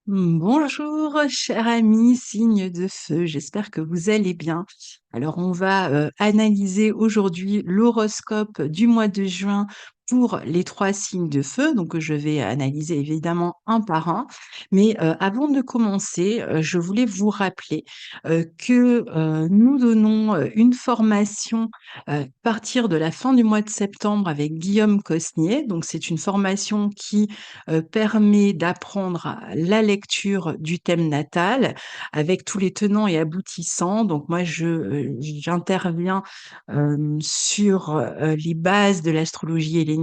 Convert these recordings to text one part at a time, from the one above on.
Bonjour, cher ami signe de feu, j'espère que vous allez bien. Alors, on va analyser aujourd'hui l'horoscope du mois de juin pour les trois signes de feu. Donc, je vais analyser évidemment un par un. Mais avant de commencer, je voulais vous rappeler que nous donnons une formation à partir de la fin du mois de septembre avec Guillaume Cosnier. Donc, c'est une formation qui permet d'apprendre la lecture du thème natal avec tous les tenants et aboutissants. Donc moi, j'interviens sur les bases de l'astrologie hellénistique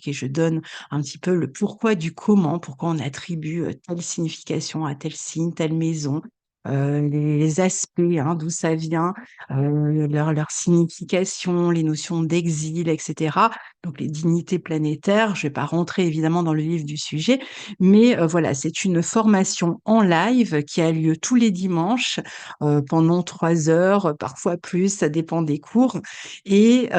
et je donne un petit peu le pourquoi du comment, pourquoi on attribue telle signification à tel signe, telle maison. Les aspects, hein, d'où ça vient, leur signification, les notions d'exil, etc. Donc les dignités planétaires, je vais pas rentrer évidemment dans le vif du sujet, mais voilà, c'est une formation en live qui a lieu tous les dimanches, pendant 3 heures, parfois plus, ça dépend des cours et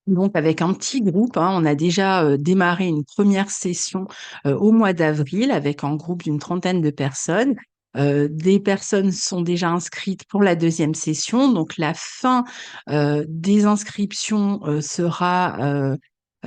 donc avec un petit groupe, hein, on a déjà, démarré une première session, au mois d'avril avec un groupe d'une trentaine de personnes. Des personnes sont déjà inscrites pour la deuxième session, donc la fin, des inscriptions, sera,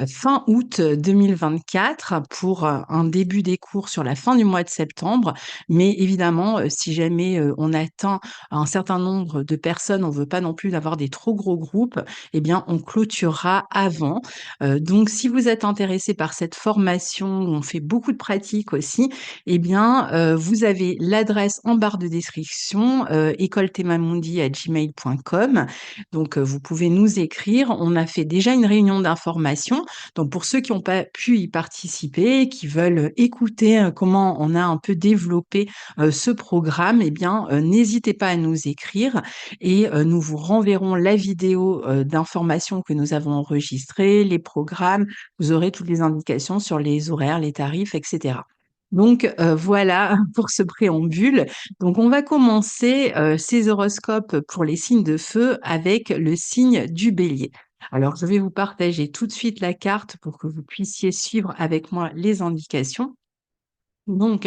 fin août 2024 pour, un début des cours sur la fin du mois de septembre. Mais évidemment, si jamais, on atteint un certain nombre de personnes, on veut pas non plus avoir des trop gros groupes, eh bien, on clôturera avant. Donc si vous êtes intéressé par cette formation où on fait beaucoup de pratiques aussi, eh bien, vous avez l'adresse en barre de description, écoletemamundi@gmail.com. Donc, vous pouvez nous écrire. On a fait déjà une réunion d'information. Donc pour ceux qui n'ont pas pu y participer, qui veulent écouter, comment on a un peu développé, ce programme, eh bien, n'hésitez pas à nous écrire et nous vous renverrons la vidéo d'information que nous avons enregistrée, les programmes. Vous aurez toutes les indications sur les horaires, les tarifs, etc. Donc voilà pour ce préambule. Donc on va commencer ces horoscopes pour les signes de feu avec le signe du Bélier. Alors je vais vous partager tout de suite la carte pour que vous puissiez suivre avec moi les indications. Donc,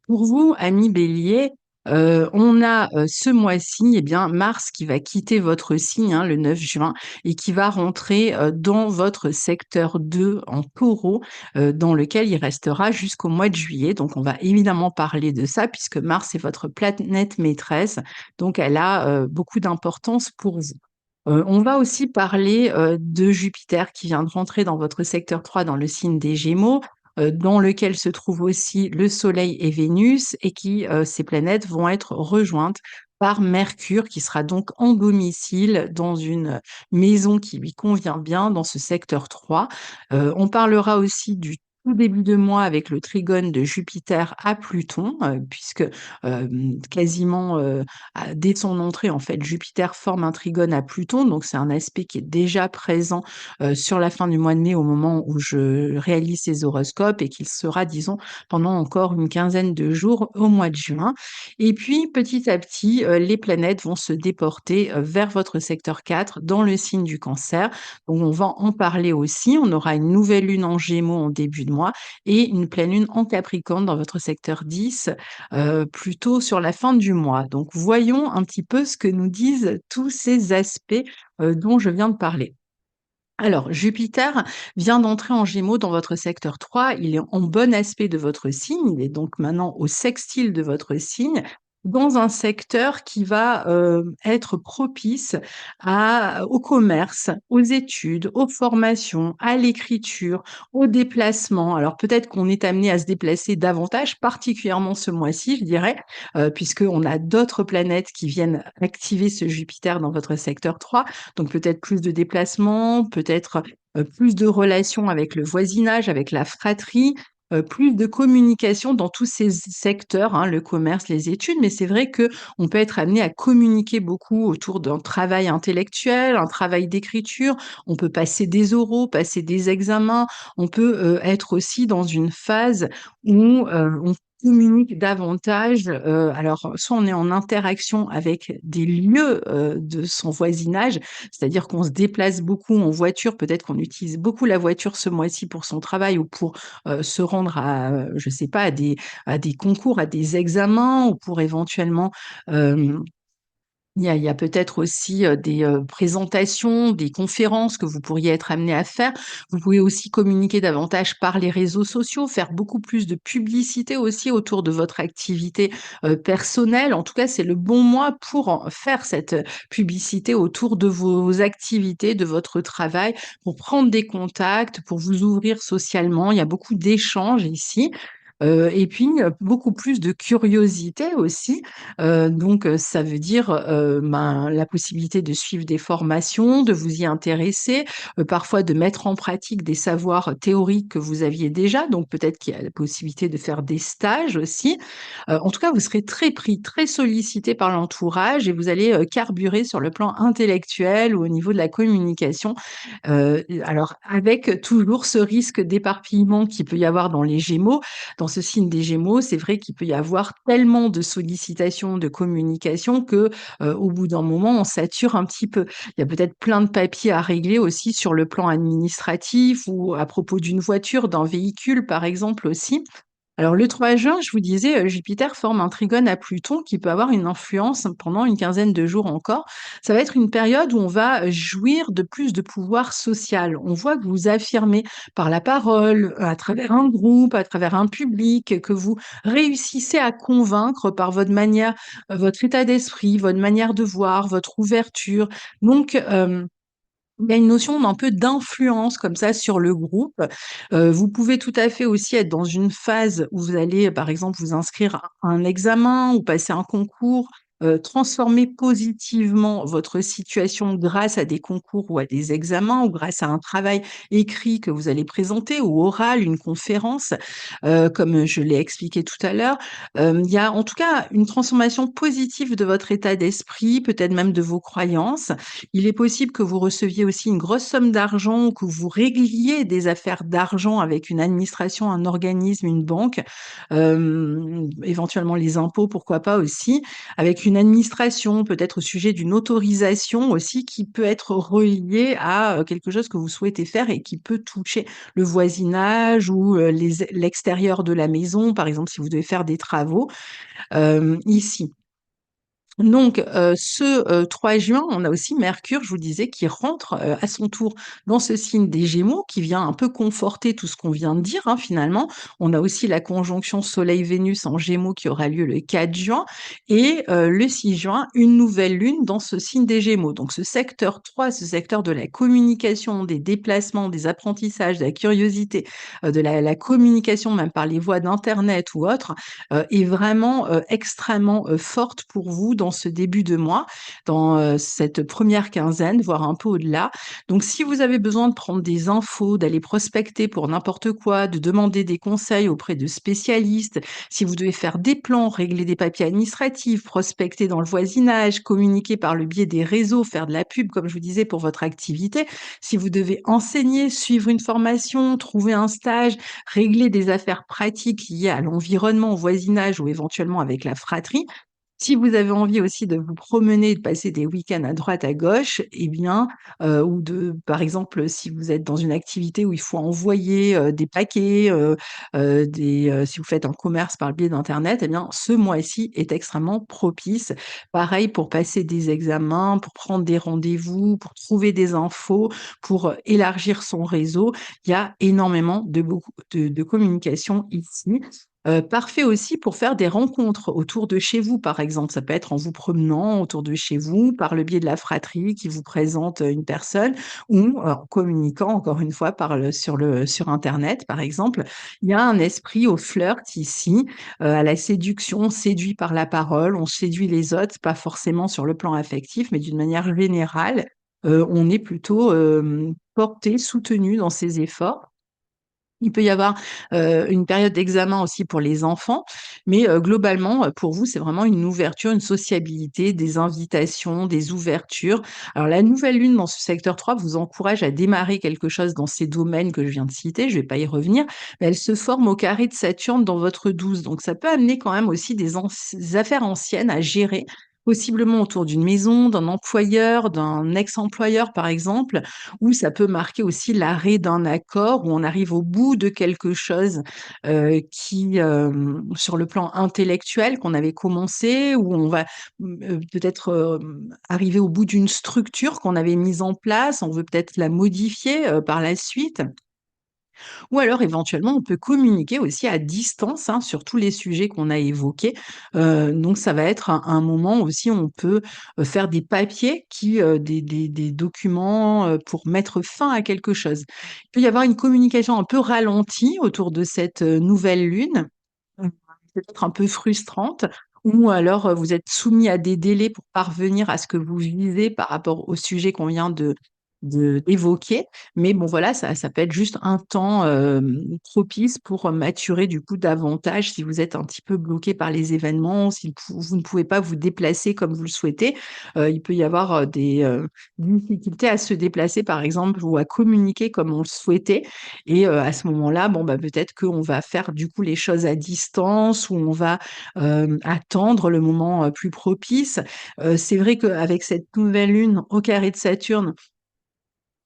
pour vous, amis Bélier, on a, ce mois-ci, eh bien, Mars qui va quitter votre signe, hein, le 9 juin et qui va rentrer, dans votre secteur 2 en Taureau, dans lequel il restera jusqu'au mois de juillet. Donc on va évidemment parler de ça puisque Mars est votre planète maîtresse, donc elle a, beaucoup d'importance pour vous. On va aussi parler, de Jupiter qui vient de rentrer dans votre secteur 3 dans le signe des Gémeaux, dans lequel se trouvent aussi le Soleil et Vénus et qui, ces planètes vont être rejointes par Mercure qui sera donc en domicile dans une maison qui lui convient bien dans ce secteur 3. On parlera aussi du tout début de mois avec le trigone de Jupiter à Pluton, puisque, quasiment, dès son entrée, en fait, Jupiter forme un trigone à Pluton, donc c'est un aspect qui est déjà présent sur la fin du mois de mai au moment où je réalise ces horoscopes et qu'il sera, disons, pendant encore une quinzaine de jours au mois de juin. Et puis, petit à petit, les planètes vont se déporter vers votre secteur 4 dans le signe du Cancer. Donc, on va en parler aussi. On aura une nouvelle lune en Gémeaux en début de mois et une pleine lune en Capricorne dans votre secteur 10 plutôt sur la fin du mois. Donc voyons un petit peu ce que nous disent tous ces aspects, dont je viens de parler. Alors, Jupiter vient d'entrer en Gémeaux dans votre secteur 3. Il est en bon aspect de votre signe. Il est donc maintenant au sextile de votre signe, dans un secteur qui va être propice au commerce, aux études, aux formations, à l'écriture, au déplacement. Alors, peut-être qu'on est amené à se déplacer davantage, particulièrement ce mois-ci, je dirais, puisqu'on a d'autres planètes qui viennent activer ce Jupiter dans votre secteur 3. Donc peut-être plus de déplacements, peut-être, plus de relations avec le voisinage, avec la fratrie, plus de communication dans tous ces secteurs, hein, le commerce, les études. Mais c'est vrai que on peut être amené à communiquer beaucoup autour d'un travail intellectuel, un travail d'écriture. On peut passer des oraux, passer des examens. On peut, être aussi dans une phase où, on communique davantage, alors soit on est en interaction avec des lieux, de son voisinage, c'est-à-dire qu'on se déplace beaucoup en voiture, peut-être qu'on utilise beaucoup la voiture ce mois-ci pour son travail ou pour, se rendre à, je sais pas, à des concours, à des examens ou pour éventuellement, hem il y a peut-être aussi, des, présentations, des conférences que vous pourriez être amené à faire. Vous pouvez aussi communiquer davantage par les réseaux sociaux, faire beaucoup plus de publicité aussi autour de votre activité, personnelle. En tout cas, c'est le bon mois pour en faire cette, publicité autour de vos activités, de votre travail, pour prendre des contacts, pour vous ouvrir socialement. Il y a beaucoup d'échanges ici, et puis, beaucoup plus de curiosité aussi. Ça veut dire, ben, la possibilité de suivre des formations, de vous y intéresser, parfois de mettre en pratique des savoirs théoriques que vous aviez déjà, donc peut-être qu'il y a la possibilité de faire des stages aussi. En tout cas, vous serez très pris, très sollicité par l'entourage et vous allez, carburer sur le plan intellectuel ou au niveau de la communication. Alors avec toujours ce risque d'éparpillement qu'il peut y avoir dans les Gémeaux. Dans ce signe des Gémeaux, c'est vrai qu'il peut y avoir tellement de sollicitations, de communication que, au bout d'un moment, on sature un petit peu. Il y a peut-être plein de papiers à régler aussi sur le plan administratif ou à propos d'une voiture, d'un véhicule, par exemple, aussi. Alors le 3 juin, je vous disais, Jupiter forme un trigone à Pluton qui peut avoir une influence pendant une quinzaine de jours encore. Ça va être une période où on va, jouir de plus de pouvoir social. On voit que vous affirmez par la parole, à travers un groupe, à travers un public, que vous réussissez à convaincre par votre manière, votre état d'esprit, votre manière de voir, votre ouverture. Donc, il y a une notion d'un peu d'influence comme ça sur le groupe. Vous pouvez tout à fait aussi être dans une phase où vous allez, par exemple, vous inscrire à un examen ou passer un concours, transformer positivement votre situation grâce à des concours ou à des examens ou grâce à un travail écrit que vous allez présenter ou oral, une conférence, comme je l'ai expliqué tout à l'heure. Il y a en tout cas une transformation positive de votre état d'esprit, peut-être même de vos croyances. Il est possible que vous receviez aussi une grosse somme d'argent ou que vous régliez des affaires d'argent avec une administration, un organisme, une banque, éventuellement les impôts, pourquoi pas aussi, avec une administration, peut-être au sujet d'une autorisation aussi qui peut être reliée à, quelque chose que vous souhaitez faire et qui peut toucher le voisinage ou, l'extérieur de la maison, par exemple si vous devez faire des travaux, ici. Donc, 3 juin, on a aussi Mercure, je vous disais, qui rentre, à son tour dans ce signe des Gémeaux, qui vient un peu conforter tout ce qu'on vient de dire, hein, finalement. On a aussi la conjonction Soleil-Vénus en Gémeaux qui aura lieu le 4 juin et le 6 juin, une nouvelle lune dans ce signe des Gémeaux. Donc ce secteur 3, ce secteur de la communication, des déplacements, des apprentissages, de la curiosité, de la communication même par les voies d'internet ou autres, est vraiment, extrêmement, forte pour vous dans ce début de mois, dans, cette première quinzaine, voire un peu au-delà. Donc si vous avez besoin de prendre des infos, d'aller prospecter pour n'importe quoi, de demander des conseils auprès de spécialistes, si vous devez faire des plans, régler des papiers administratifs, prospecter dans le voisinage, communiquer par le biais des réseaux, faire de la pub, comme je vous disais, pour votre activité, si vous devez enseigner, suivre une formation, trouver un stage, régler des affaires pratiques liées à l'environnement, au voisinage ou éventuellement avec la fratrie. Si vous avez envie aussi de vous promener, de passer des week-ends à droite, à gauche, eh bien, ou de par exemple, si vous êtes dans une activité où il faut envoyer, des paquets, si vous faites un commerce par le biais d'internet, eh bien, ce mois-ci est extrêmement propice. Pareil pour passer des examens, pour prendre des rendez-vous, pour trouver des infos, pour, élargir son réseau. Il y a énormément de beaucoup de communication ici. Parfait aussi pour faire des rencontres autour de chez vous, par exemple. Ça peut être en vous promenant autour de chez vous, par le biais de la fratrie qui vous présente, une personne ou, en communiquant encore une fois sur internet, par exemple. Il y a un esprit au flirt ici, à la séduction. On séduit par la parole, on séduit les autres, pas forcément sur le plan affectif, mais d'une manière générale. On est plutôt, porté, soutenu dans ses efforts. Il peut y avoir, une période d'examen aussi pour les enfants, mais globalement, pour vous, c'est vraiment une ouverture, une sociabilité, des invitations, des ouvertures. Alors la nouvelle lune dans ce secteur 3 vous encourage à démarrer quelque chose dans ces domaines que je viens de citer, je vais pas y revenir, mais elle se forme au carré de Saturne dans votre 12, donc ça peut amener quand même aussi des affaires anciennes à gérer, possiblement autour d'une maison, d'un employeur, d'un ex-employeur par exemple, ou ça peut marquer aussi l'arrêt d'un accord où on arrive au bout de quelque chose, sur le plan intellectuel qu'on avait commencé, où on va, peut-être, arriver au bout d'une structure qu'on avait mise en place, on veut peut-être la modifier, par la suite. Ou alors éventuellement, on peut communiquer aussi à distance, hein, sur tous les sujets qu'on a évoqués. Donc ça va être un moment aussi où on peut, faire des papiers des documents, pour mettre fin à quelque chose. Il peut y avoir une communication un peu ralentie autour de cette, nouvelle lune, mmh, peut-être un peu frustrante, ou alors, vous êtes soumis à des délais pour parvenir à ce que vous visez par rapport au sujet qu'on vient de d'évoquer. Mais bon, voilà, ça peut être juste un temps, propice pour maturer du coup davantage si vous êtes un petit peu bloqué par les événements, si vous ne pouvez pas vous déplacer comme vous le souhaitez. Il peut y avoir, des, difficultés à se déplacer par exemple ou à communiquer comme on le souhaitait et à ce moment-là, bon, bah, peut-être qu'on va faire du coup les choses à distance ou on va, attendre le moment, plus propice. C'est vrai qu'avec cette nouvelle lune au carré de Saturne,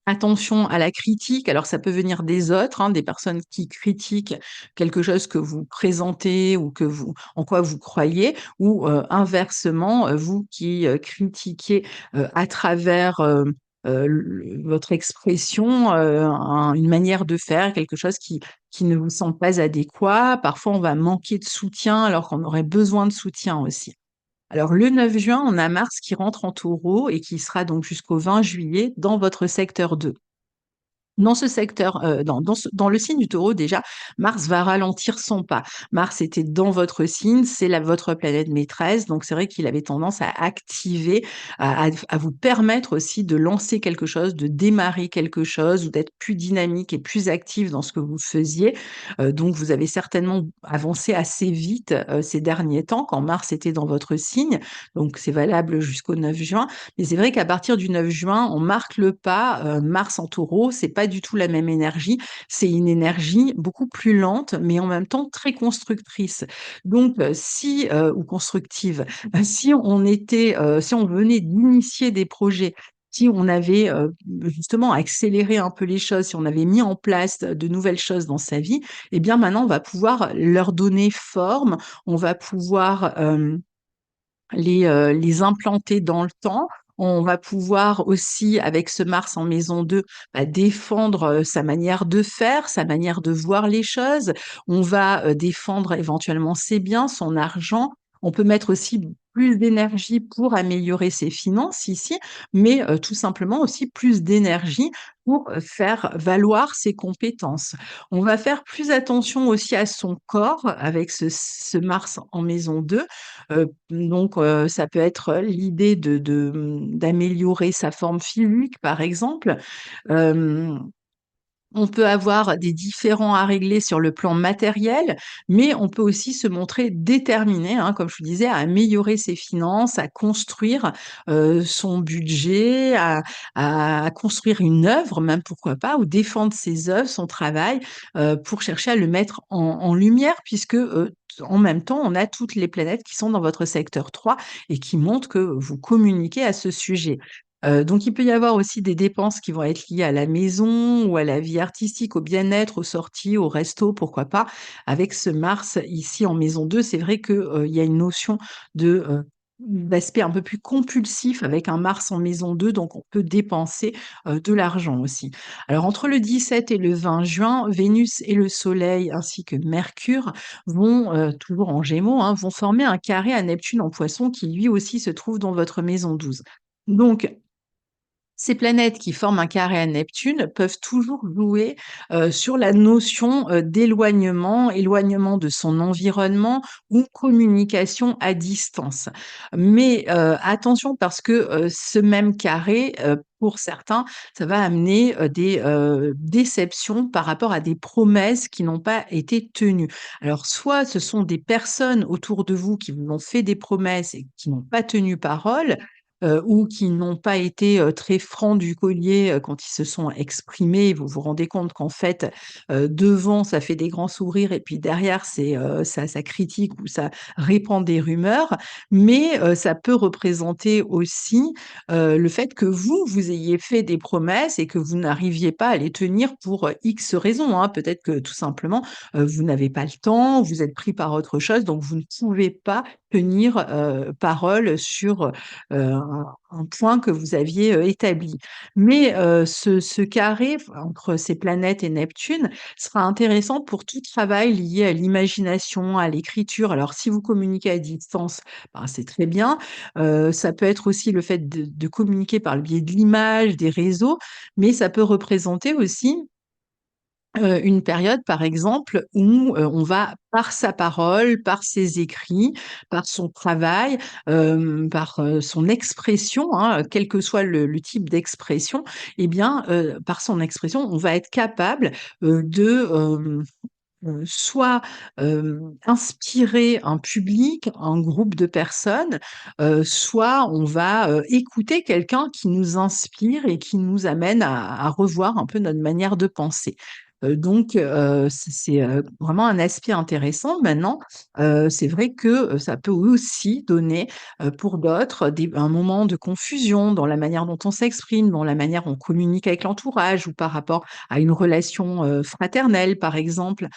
attention à la critique. Alors ça peut venir des autres, hein, des personnes qui critiquent quelque chose que vous présentez ou que vous en quoi vous croyez ou, inversement, vous qui, critiquez, à travers, le votre expression, une manière de faire, quelque chose qui ne vous semble pas adéquat. Parfois, on va manquer de soutien alors qu'on aurait besoin de soutien aussi. Alors le 9 juin, on a Mars qui rentre en Taureau et qui sera donc jusqu'au 20 juillet dans votre secteur 2. Dans ce secteur, dans le signe du Taureau déjà, Mars va ralentir son pas. Mars était dans votre signe, c'est votre planète maîtresse, donc c'est vrai qu'il avait tendance à activer, à vous permettre aussi de lancer quelque chose, de démarrer quelque chose ou d'être plus dynamique et plus actif dans ce que vous faisiez. Donc vous avez certainement avancé assez vite, ces derniers temps quand Mars était dans votre signe, donc c'est valable jusqu'au 9 juin. Mais c'est vrai qu'à partir du 9 juin, on marque le pas, Mars en Taureau, c'est pas du tout la même énergie. C'est une énergie beaucoup plus lente, mais en même temps très constructrice. Donc, si ou constructive, si on venait d'initier des projets, si on avait, justement accéléré un peu les choses, si on avait mis en place de nouvelles choses dans sa vie, eh bien maintenant on va pouvoir leur donner forme, on va pouvoir, les implanter dans le temps. On va pouvoir aussi, avec ce Mars en maison 2, bah, défendre, sa manière de faire, sa manière de voir les choses. On va, défendre éventuellement ses biens, son argent. On peut mettre aussi plus d'énergie pour améliorer ses finances ici, mais tout simplement aussi plus d'énergie pour, faire valoir ses compétences. On va faire plus attention aussi à son corps avec ce Mars en maison 2. Donc ça peut être l'idée d'améliorer sa forme physique, par exemple. Hem On peut avoir des différends à régler sur le plan matériel, mais on peut aussi se montrer déterminé, hein, comme je vous disais, à améliorer ses finances, à construire, son budget, à construire une œuvre même, pourquoi pas, ou défendre ses œuvres, son travail, pour chercher à le mettre en lumière puisque, en même temps, on a toutes les planètes qui sont dans votre secteur 3 et qui montrent que vous communiquez à ce sujet. Donc il peut y avoir aussi des dépenses qui vont être liées à la maison ou à la vie artistique, au bien-être, aux sorties, au resto, pourquoi pas. Avec ce Mars ici en maison 2, c'est vrai que, il y a une notion de, d'aspect un peu plus compulsif avec un Mars en maison 2, donc on peut dépenser, de l'argent aussi. Alors entre le 17 et le 20 juin, Vénus et le Soleil ainsi que Mercure vont, toujours en Gémeaux, hein, vont former un carré à Neptune en Poisson qui lui aussi se trouve dans votre maison 12. Donc Ces planètes qui forment un carré à Neptune peuvent toujours jouer, sur la notion, d'éloignement, éloignement de son environnement ou communication à distance. Mais, attention parce que, ce même carré, pour certains, ça va amener, des, déceptions par rapport à des promesses qui n'ont pas été tenues. Alors soit ce sont des personnes autour de vous qui vous ont fait des promesses et qui n'ont pas tenu parole, ou qui n'ont pas été, très francs du collier, quand ils se sont exprimés. Vous vous rendez compte qu'en fait, devant, ça fait des grands sourires et puis derrière, ça critique ou ça répand des rumeurs. Mais, ça peut représenter aussi, le fait que vous ayez fait des promesses et que vous n'arriviez pas à les tenir pour, X raisons, hein. Peut-être que tout simplement, vous n'avez pas le temps, vous êtes pris par autre chose, donc vous ne pouvez pas tenir, parole sur, un point que vous aviez, établi. Mais, ce carré entre ces planètes et Neptune sera intéressant pour tout travail lié à l'imagination, à l'écriture. Alors si vous communiquez à distance, ben, c'est très bien. Ça peut être aussi le fait de communiquer par le biais de l'image, des réseaux, mais ça peut représenter aussi une période, par exemple, où, on va, par sa parole, par ses écrits, par son travail, par, son expression, hein, quel que soit le type d'expression, eh bien, par son expression, on va être capable, soit, inspirer un public, un groupe de personnes, soit on va, écouter quelqu'un qui nous inspire et qui nous amène à revoir un peu notre manière de penser. Donc c'est vraiment un aspect intéressant. Maintenant, c'est vrai que, ça peut aussi donner, pour d'autres, des un moment de confusion dans la manière dont on s'exprime, dans la manière dont on communique avec l'entourage ou par rapport à une relation, fraternelle, par exemple.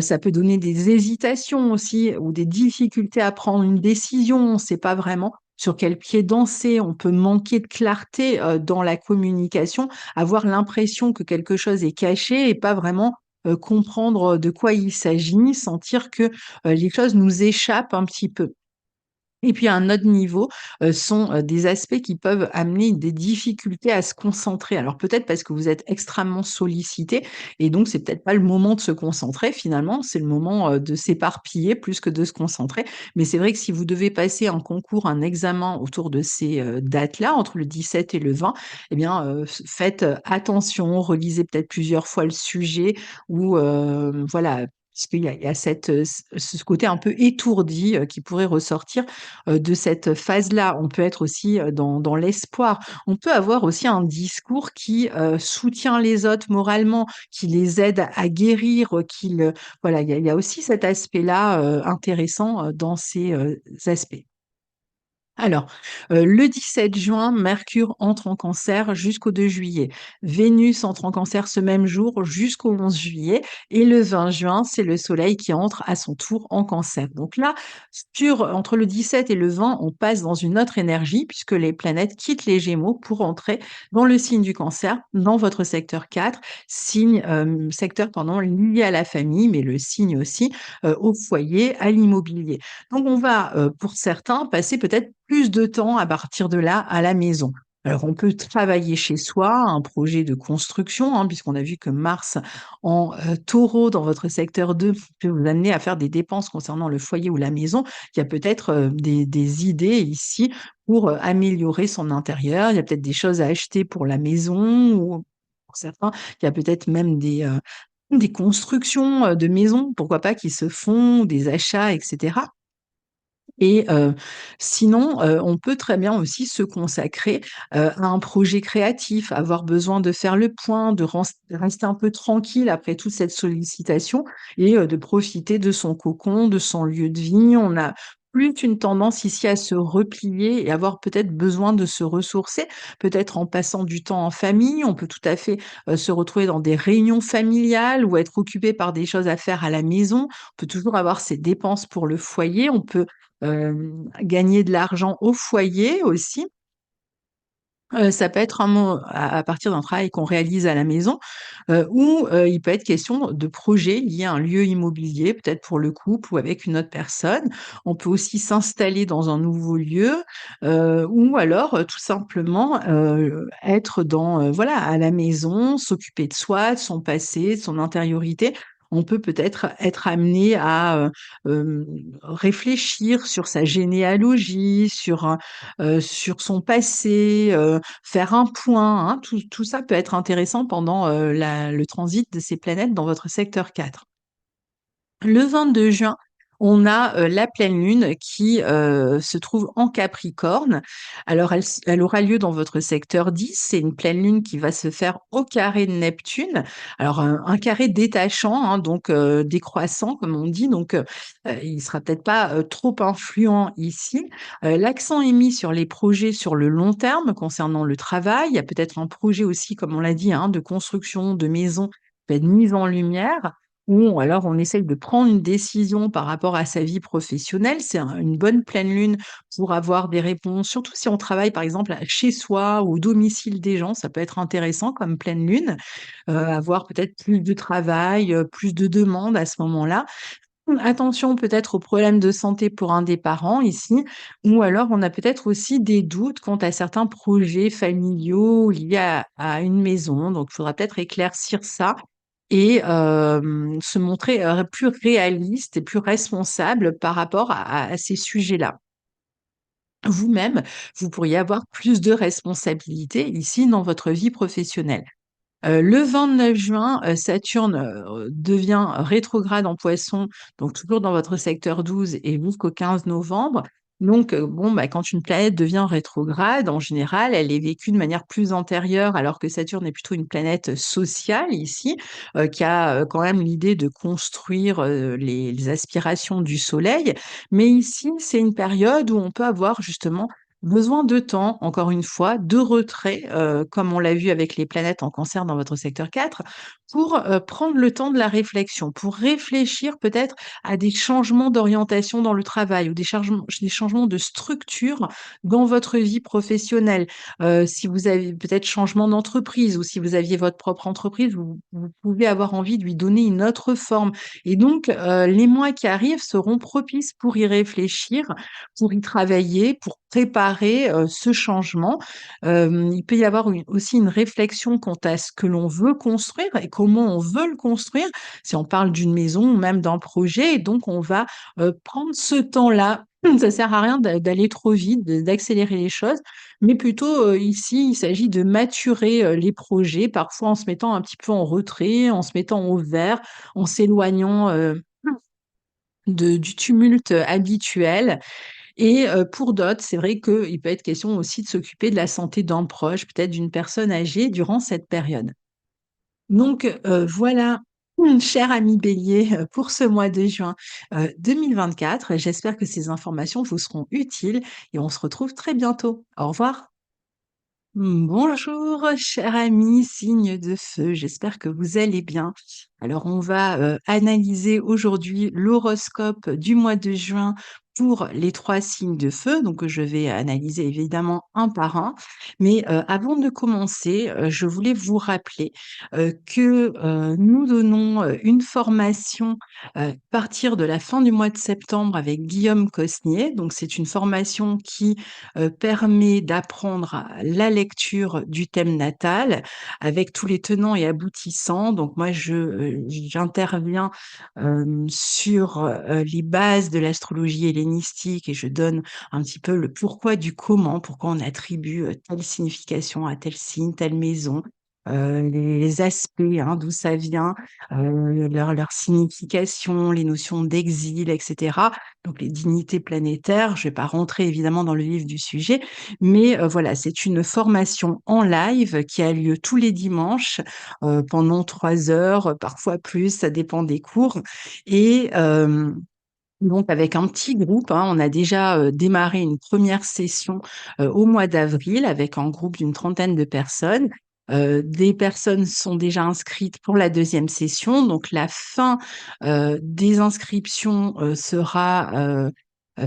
Ça peut donner des hésitations aussi ou des difficultés à prendre une décision. On ne sait pas vraiment sur quel pied danser. On peut manquer de clarté, dans la communication, avoir l'impression que quelque chose est caché et pas vraiment, comprendre de quoi il s'agit, sentir que, les choses nous échappent un petit peu. Et puis à un autre niveau, sont, des aspects qui peuvent amener des difficultés à se concentrer. Alors peut-être parce que vous êtes extrêmement sollicité et donc c'est peut-être pas le moment de se concentrer finalement, c'est le moment, de s'éparpiller plus que de se concentrer. Mais c'est vrai que si vous devez passer un concours, un examen autour de ces, dates-là, entre le 17 et le 20, eh bien, faites, attention, relisez peut-être plusieurs fois le sujet ou, voilà, parce qu'il y a cette, ce côté un peu étourdi, qui pourrait ressortir de cette phase-là. On peut être aussi, dans l'espoir. On peut avoir aussi un discours qui, soutient les autres moralement, qui les aide à guérir, voilà, il y a aussi cet aspect-là, intéressant, dans ces, aspects. Alors, le 17 juin, Mercure entre en Cancer jusqu'au 2 juillet. Vénus entre en Cancer ce même jour jusqu'au 11 juillet et le 20 juin, c'est le Soleil qui entre à son tour en Cancer. Donc là, entre le 17 et le 20, on passe dans une autre énergie puisque les planètes quittent les Gémeaux pour entrer dans le signe du Cancer, dans votre secteur 4, secteur pardon, lié à la famille, mais le signe aussi, au foyer, à l'immobilier. Donc on va, pour certains, passer peut-être plus de temps à partir de là à la maison. Alors on peut travailler chez soi, un projet de construction, hein, puisqu'on a vu que Mars en, Taureau dans votre secteur 2 peut vous amener à faire des dépenses concernant le foyer ou la maison. Il y a peut-être, des idées ici pour, améliorer son intérieur. Il y a peut-être des choses à acheter pour la maison ou pour certains, il y a peut-être même des constructions, de maisons, pourquoi pas, qui se font, des achats et cetera. Et sinon, on peut très bien aussi se consacrer, à un projet créatif, avoir besoin de faire le point, de rester un peu tranquille après toute cette sollicitation et de profiter de son cocon, de son lieu de vie. On a plus une tendance ici à se replier et avoir peut-être besoin de se ressourcer, peut-être en passant du temps en famille. On peut tout à fait, se retrouver dans des réunions familiales ou être occupé par des choses à faire à la maison. On peut toujours avoir ses dépenses pour le foyer. On peut gagner de l'argent au foyer aussi Ça peut être un mo à partir d'un travail qu'on réalise à la maison, ou, il peut être question de projets liés à un lieu immobilier, peut-être pour le couple ou avec une autre personne. On peut aussi s'installer dans un nouveau lieu, ou alors, tout simplement, être dans, voilà, à la maison, s'occuper de soi, de son passé, de son intériorité. On peut peut-être être amené à, réfléchir sur sa généalogie, sur son passé, faire un point, hein. Tout ça peut être intéressant pendant, le transit de ces planètes dans votre secteur 4. Le 22 juin, on a, la pleine lune qui, se trouve en Capricorne. Alors elle aura lieu dans votre secteur 10. C'est une pleine lune qui va se faire au carré de Neptune. Alors un carré détachant, hein, donc décroissant comme on dit, donc il sera peut-être pas, trop influent ici. L'accent est mis sur les projets sur le long terme concernant le travail. Il y a peut-être un projet aussi, comme on l'a dit, hein, de construction de maison peut être mis en lumière. Ou alors on essaye de prendre une décision par rapport à sa vie professionnelle. C'est une bonne pleine lune pour avoir des réponses, surtout si on travaille par exemple chez soi ou au domicile des gens, ça peut être intéressant comme pleine lune, avoir peut-être plus de travail, plus de demandes à ce moment-là. Attention peut-être aux problèmes de santé pour un des parents ici, ou alors on a peut-être aussi des doutes quant à certains projets familiaux liés à une maison. Donc il faudra peut-être éclaircir ça et se montrer, plus réaliste et plus responsable par rapport à ces sujets-là. Vous-même, vous pourriez avoir plus de responsabilités ici dans votre vie professionnelle. Le 29 juin, Saturne, devient rétrograde en Poissons, donc toujours dans votre secteur 12 et jusqu'au 15 novembre. Donc, bon, bah, quand une planète devient rétrograde, en général, elle est vécue de manière plus antérieure, alors que Saturne est plutôt une planète sociale ici, qui a, quand même l'idée de construire, les aspirations du Soleil. Mais ici, c'est une période où on peut avoir justement besoin de temps, encore une fois, de retrait, comme on l'a vu avec les planètes en Cancer dans votre secteur 4, pour, prendre le temps de la réflexion, pour réfléchir peut-être à des changements d'orientation dans le travail ou des changements de structure dans votre vie professionnelle. Si vous avez peut-être changement d'entreprise ou si vous aviez votre propre entreprise, vous pouvez avoir envie de lui donner une autre forme et donc les mois qui arrivent seront propices pour y réfléchir, pour y travailler, pour préparer, ce changement. Il peut y avoir aussi une réflexion quant à ce que l'on veut construire et comment on veut le construire. Si on parle d'une maison ou même d'un projet et donc on va, prendre ce temps-là. Ça sert à rien d'aller trop vite, d'accélérer les choses, mais plutôt, ici, il s'agit de maturer, les projets, parfois en se mettant un petit peu en retrait, en se mettant au vert, en s'éloignant, du tumulte, habituel et pour d'autres, c'est vrai qu'il peut être question aussi de s'occuper de la santé d'un proche, peut-être d'une personne âgée durant cette période. Donc voilà, cher ami Bélier, pour ce mois de juin, 2024. J'espère que ces informations vous seront utiles et on se retrouve très bientôt. Au revoir. Bonjour, cher ami signe de feu, j'espère que vous allez bien. Alors, on va analyser aujourd'hui l'horoscope du mois de juin pour les trois signes de feu. Donc, je vais analyser évidemment un par un. Mais avant de commencer, je voulais vous rappeler que nous donnons une formation à partir de la fin du mois de septembre avec Guillaume Cosnier. Donc, c'est une formation qui permet d'apprendre la lecture du thème natal avec tous les tenants et aboutissants. Donc moi, j'interviens, sur, les bases de l'astrologie hellénistique et je donne un petit peu le pourquoi du comment, pourquoi on attribue, telle signification à tel signe, telle maison, les aspects, hein, d'où ça vient, leur signification, les notions d'exil et cetera. Donc les dignités planétaires, je vais pas rentrer évidemment dans le vif du sujet, mais voilà, c'est une formation en live qui a lieu tous les dimanches, pendant 3 heures, parfois plus, ça dépend des cours et donc avec un petit groupe, hein, on a déjà, démarré une première session, au mois d'avril avec un groupe d'une trentaine de personnes. Des personnes sont déjà inscrites pour la deuxième session, donc la fin, des inscriptions, sera,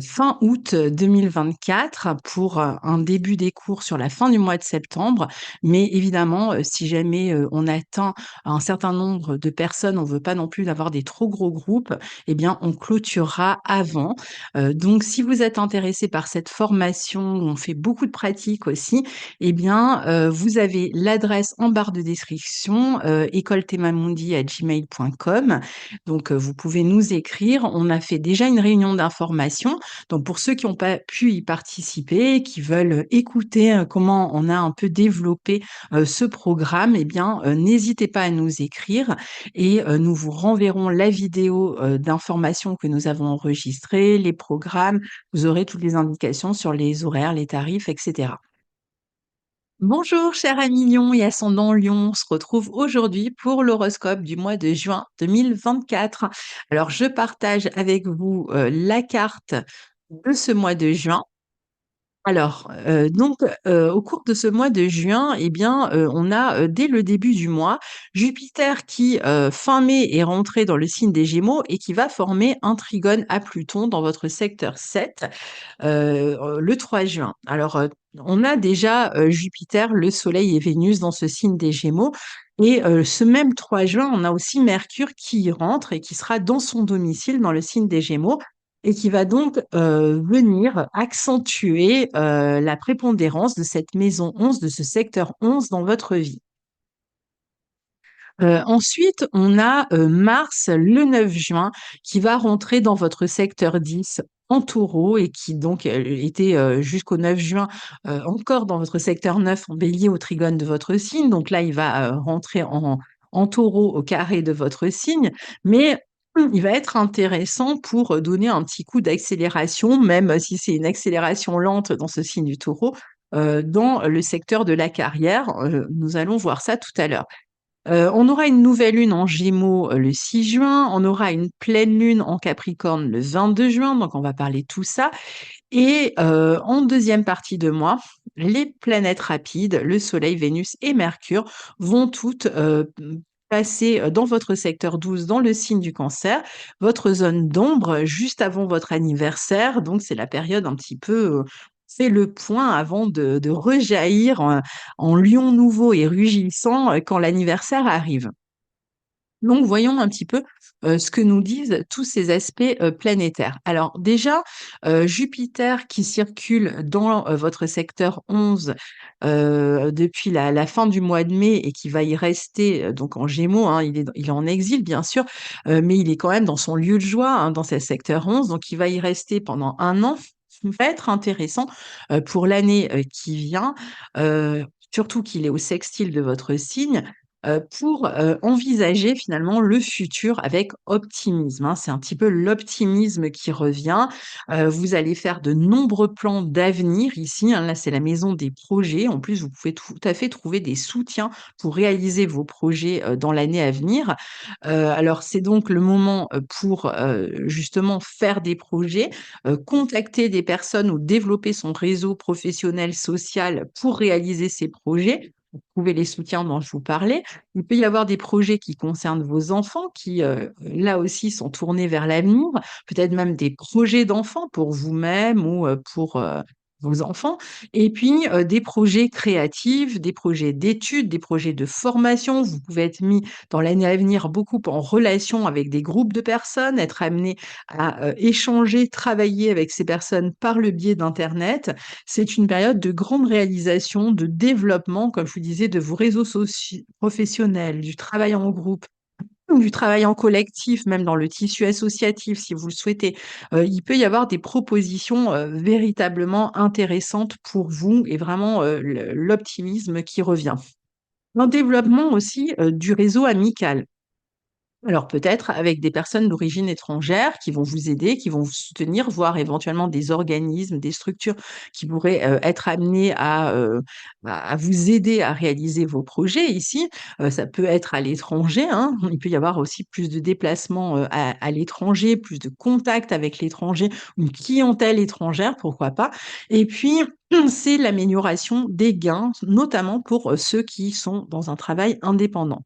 fin août 2024 pour, un début des cours sur la fin du mois de septembre. Mais évidemment, si jamais, on atteint un certain nombre de personnes, on veut pas non plus d'avoir des trop gros groupes, eh bien, on clôturera avant. Donc si vous êtes intéressé par cette formation où on fait beaucoup de pratiques aussi, eh bien, vous avez l'adresse en barre de description, écoletemamundi@gmail.com. Donc, vous pouvez nous écrire. On a fait déjà une réunion d'information. Donc, pour ceux qui n'ont pas pu y participer, qui veulent écouter comment on a un peu développé ce programme, eh bien, n'hésitez pas à nous écrire et nous vous renverrons la vidéo d'information que nous avons enregistrée, les programmes. Vous aurez toutes les indications sur les horaires, les tarifs, etc. Bonjour, cher ami Lion et ascendant Lion. On se retrouve aujourd'hui pour l'horoscope du mois de juin 2024. Alors, je partage avec vous la carte de ce mois de juin. Alors, au cours de ce mois de juin, eh bien, on a, dès le début du mois, Jupiter qui, fin mai, est rentré dans le signe des Gémeaux et qui va former un trigone à Pluton dans votre secteur 7 le 3 juin. Alors, on a déjà, Jupiter, le Soleil et Vénus dans ce signe des Gémeaux et ce même 3 juin, on a aussi Mercure qui y rentre et qui sera dans son domicile dans le signe des Gémeaux et qui va donc, venir accentuer, la prépondérance de cette maison 11, de ce secteur 11 dans votre vie. Ensuite, on a, Mars le 9 juin qui va rentrer dans votre secteur 10 en Taureau et qui donc, était, jusqu'au 9 juin, encore dans votre secteur 9 en Bélier au trigone de votre signe. Donc là, il va, rentrer en Taureau au carré de votre signe, mais il va être intéressant pour, donner un petit coup d'accélération, même si c'est une accélération lente dans ce signe du Taureau, dans le secteur de la carrière. Nous allons voir ça tout à l'heure. On aura une nouvelle lune en Gémeaux, le 6 juin. On aura une pleine lune en Capricorne le 22 juin, donc on va parler de tout ça et en deuxième partie de mois, les planètes rapides, le Soleil, Vénus et Mercure vont toutes, passer, dans votre secteur 12 dans le signe du Cancer, votre zone d'ombre juste avant votre anniversaire. Donc c'est la période un petit peu, fait le point avant de rejaillir en lion nouveau et rugissant, quand l'anniversaire arrive. Donc voyons un petit peu, ce que nous disent tous ces aspects, planétaires. Alors déjà, Jupiter qui circule dans, votre secteur 11, depuis la fin du mois de mai et qui va y rester, donc en Gémeaux, hein, il est en exil bien sûr, mais il est quand même dans son lieu de joie, hein, dans ce secteur 11, donc il va y rester pendant 1 an. Ce qui va être intéressant, pour l'année, qui vient, surtout qu'il est au sextile de votre signe, pour, envisager finalement le futur avec optimisme, hein. C'est un petit peu l'optimisme qui revient. Vous allez faire de nombreux plans d'avenir ici, hein. Là, c'est la maison des projets. En plus, vous pouvez tout à fait trouver des soutiens pour réaliser vos projets, dans l'année à venir. Alors c'est donc le moment, pour, justement faire des projets, contacter des personnes ou développer son réseau professionnel, social pour réaliser ces projets, pour trouver les soutiens dont je vous parlais. Il peut y avoir des projets qui concernent vos enfants qui, là aussi sont tournés vers l'avenir, peut-être même des projets d'enfants pour vous-même ou, pour, vos enfants et puis, des projets créatifs, des projets d'études, des projets de formation. Vous pouvez être mis dans l'année à venir beaucoup en relation avec des groupes de personnes, être amené à, échanger, travailler avec ces personnes par le biais d'internet. C'est une période de grande réalisation, de développement, comme je vous disais, de vos réseaux professionnels, du travail en groupe, ou du travail en collectif, même dans le tissu associatif si vous le souhaitez. Il peut y avoir des propositions, véritablement intéressantes pour vous et vraiment, l'optimisme qui revient. Un développement aussi, du réseau amical. Alors peut-être avec des personnes d'origine étrangère qui vont vous aider, qui vont vous soutenir, voire éventuellement des organismes, des structures qui pourraient, être amenés à vous aider à réaliser vos projets ici. Ça peut être à l'étranger, hein. Il peut y avoir aussi plus de déplacements, à l'étranger, plus de contacts avec l'étranger, une clientèle étrangère, pourquoi pas. Et puis, c'est l'amélioration des gains, notamment pour, ceux qui sont dans un travail indépendant.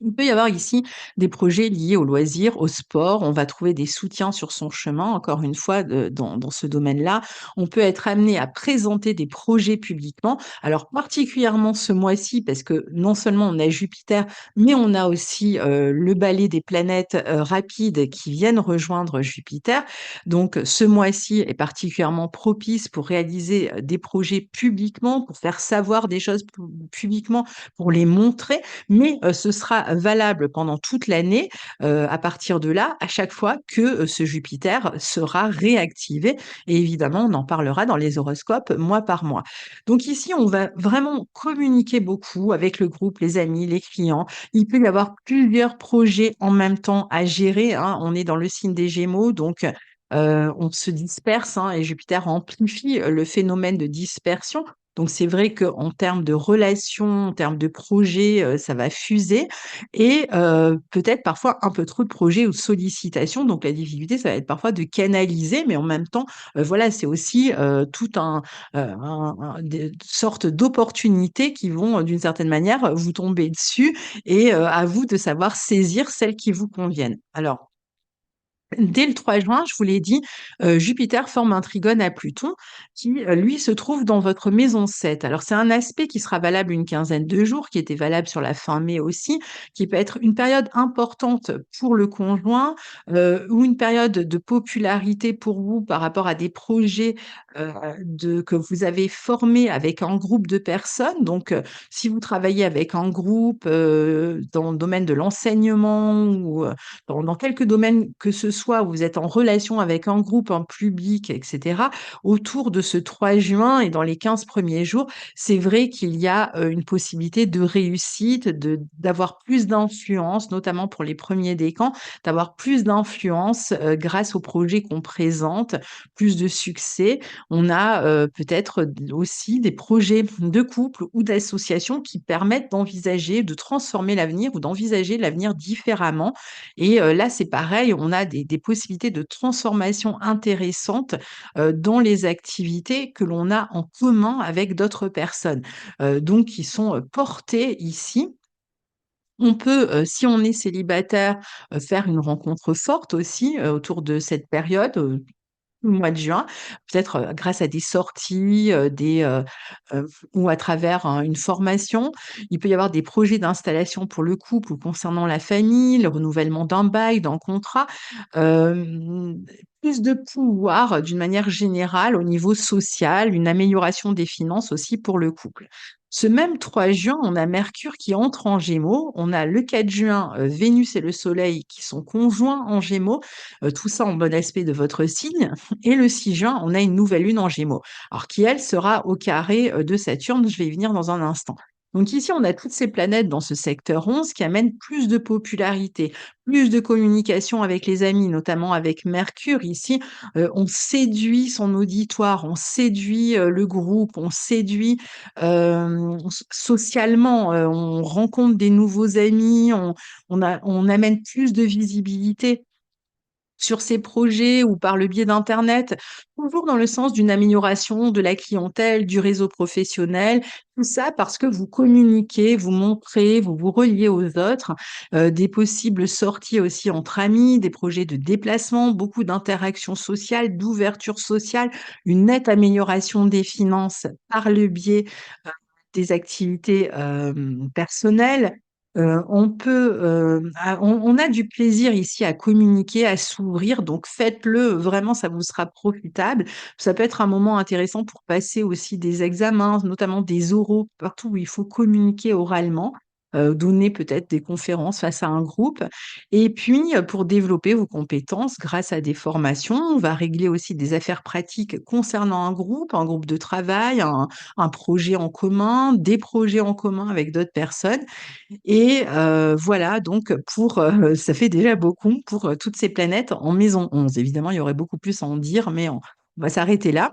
Il peut y avoir ici des projets liés au loisir, au sport. On va trouver des soutiens sur son chemin, encore une fois, dans ce domaine-là. On peut être amené à présenter des projets publiquement. Alors, particulièrement ce mois-ci, parce que non seulement on a Jupiter, mais on a aussi le balai des planètes rapides qui viennent rejoindre Jupiter. Donc, ce mois-ci est particulièrement propice pour réaliser des projets publiquement, pour faire savoir des choses publiquement, pour les montrer, mais ce sera valable pendant toute l'année, à partir de là, à chaque fois que, ce Jupiter sera réactivé et évidemment, on en parlera dans les horoscopes mois par mois. Donc ici, on va vraiment communiquer beaucoup avec le groupe, les amis, les clients. Il peut y avoir plusieurs projets en même temps à gérer, hein. On est dans le signe des Gémeaux, donc on se disperse, hein, et Jupiter amplifie, le phénomène de dispersion. Donc c'est vrai qu'en termes de relations, en termes de projets, ça va fuser et peut-être parfois un peu trop de projets ou de sollicitations. Donc la difficulté, ça va être parfois de canaliser, mais en même temps, voilà, c'est aussi, tout un des sortes d'opportunités qui vont, d'une certaine manière, vous tomber dessus et à vous de savoir saisir celles qui vous conviennent. Alors dès le 3 juin, je vous l'ai dit, Jupiter forme un trigone à Pluton qui, lui, se trouve dans votre maison 7. Alors c'est un aspect qui sera valable une quinzaine de jours, qui était valable sur la fin mai aussi, qui peut être une période importante pour le conjoint, ou une période de popularité pour vous par rapport à des projets, que vous avez formés avec un groupe de personnes. Donc, si vous travaillez avec un groupe, dans le domaine de l'enseignement ou, dans quelques domaines que ce soit, où vous êtes en relation avec un groupe, un public, et cetera, autour de ce 3 juin et dans les 15 premiers jours, c'est vrai qu'il y a, une possibilité de réussite, d'avoir plus d'influence, notamment pour les premiers décans, d'avoir plus d'influence, grâce aux projets qu'on présente, plus de succès. On a, peut-être aussi des projets de couple ou d'association qui permettent d'envisager, de transformer l'avenir ou d'envisager l'avenir différemment et là, c'est pareil, on a des possibilités de transformation intéressantes, dans les activités que l'on a en commun avec d'autres personnes, donc qui sont, portées ici. On peut, si on est célibataire, faire une rencontre forte aussi, autour de cette période, au mois de juin, peut-être, grâce à des sorties, ou à travers une formation. Il peut y avoir des projets d'installation pour le couple ou concernant la famille, le renouvellement d'un bail, d'un contrat. Hem, Plus de pouvoir, d'une manière générale au niveau social, une amélioration des finances aussi pour le couple. Ce même 3 juin, on a Mercure qui entre en Gémeaux. On a le 4 juin, Vénus et le Soleil qui sont conjoints en Gémeaux, tout ça en bon aspect de votre signe. Et le 6 juin, on a une nouvelle lune en Gémeaux, alors qui, elle, sera au carré de Saturne. Je vais y venir dans un instant. Donc ici, on a toutes ces planètes dans ce secteur 11 qui amènent plus de popularité, plus de communication avec les amis, notamment avec Mercure. Ici, on séduit son auditoire, on séduit le groupe, on séduit socialement, on rencontre des nouveaux amis, on amène plus de visibilité sur ces projets ou par le biais d'internet, toujours dans le sens d'une amélioration de la clientèle, du réseau professionnel, tout ça parce que vous communiquez, vous montrez, vous vous reliez aux autres, des possibles sorties aussi entre amis, des projets de déplacement, beaucoup d'interactions sociales, d'ouverture sociale, une nette amélioration des finances par le biais des activités, personnelles, on peut, on a du plaisir ici à communiquer, à s'ouvrir, donc faites-le, vraiment ça vous sera profitable. Ça peut être un moment intéressant pour passer aussi des examens, notamment des oraux, partout où il faut communiquer oralement, donner peut-être des conférences face à un groupe et puis, pour développer vos compétences grâce à des formations, on va régler aussi des affaires pratiques concernant un groupe de travail, un projet en commun, des projets en commun avec d'autres personnes et voilà donc pour, ça fait déjà beaucoup pour, toutes ces planètes en maison 11. Évidemment, il y aurait beaucoup plus à en dire, mais on va s'arrêter là.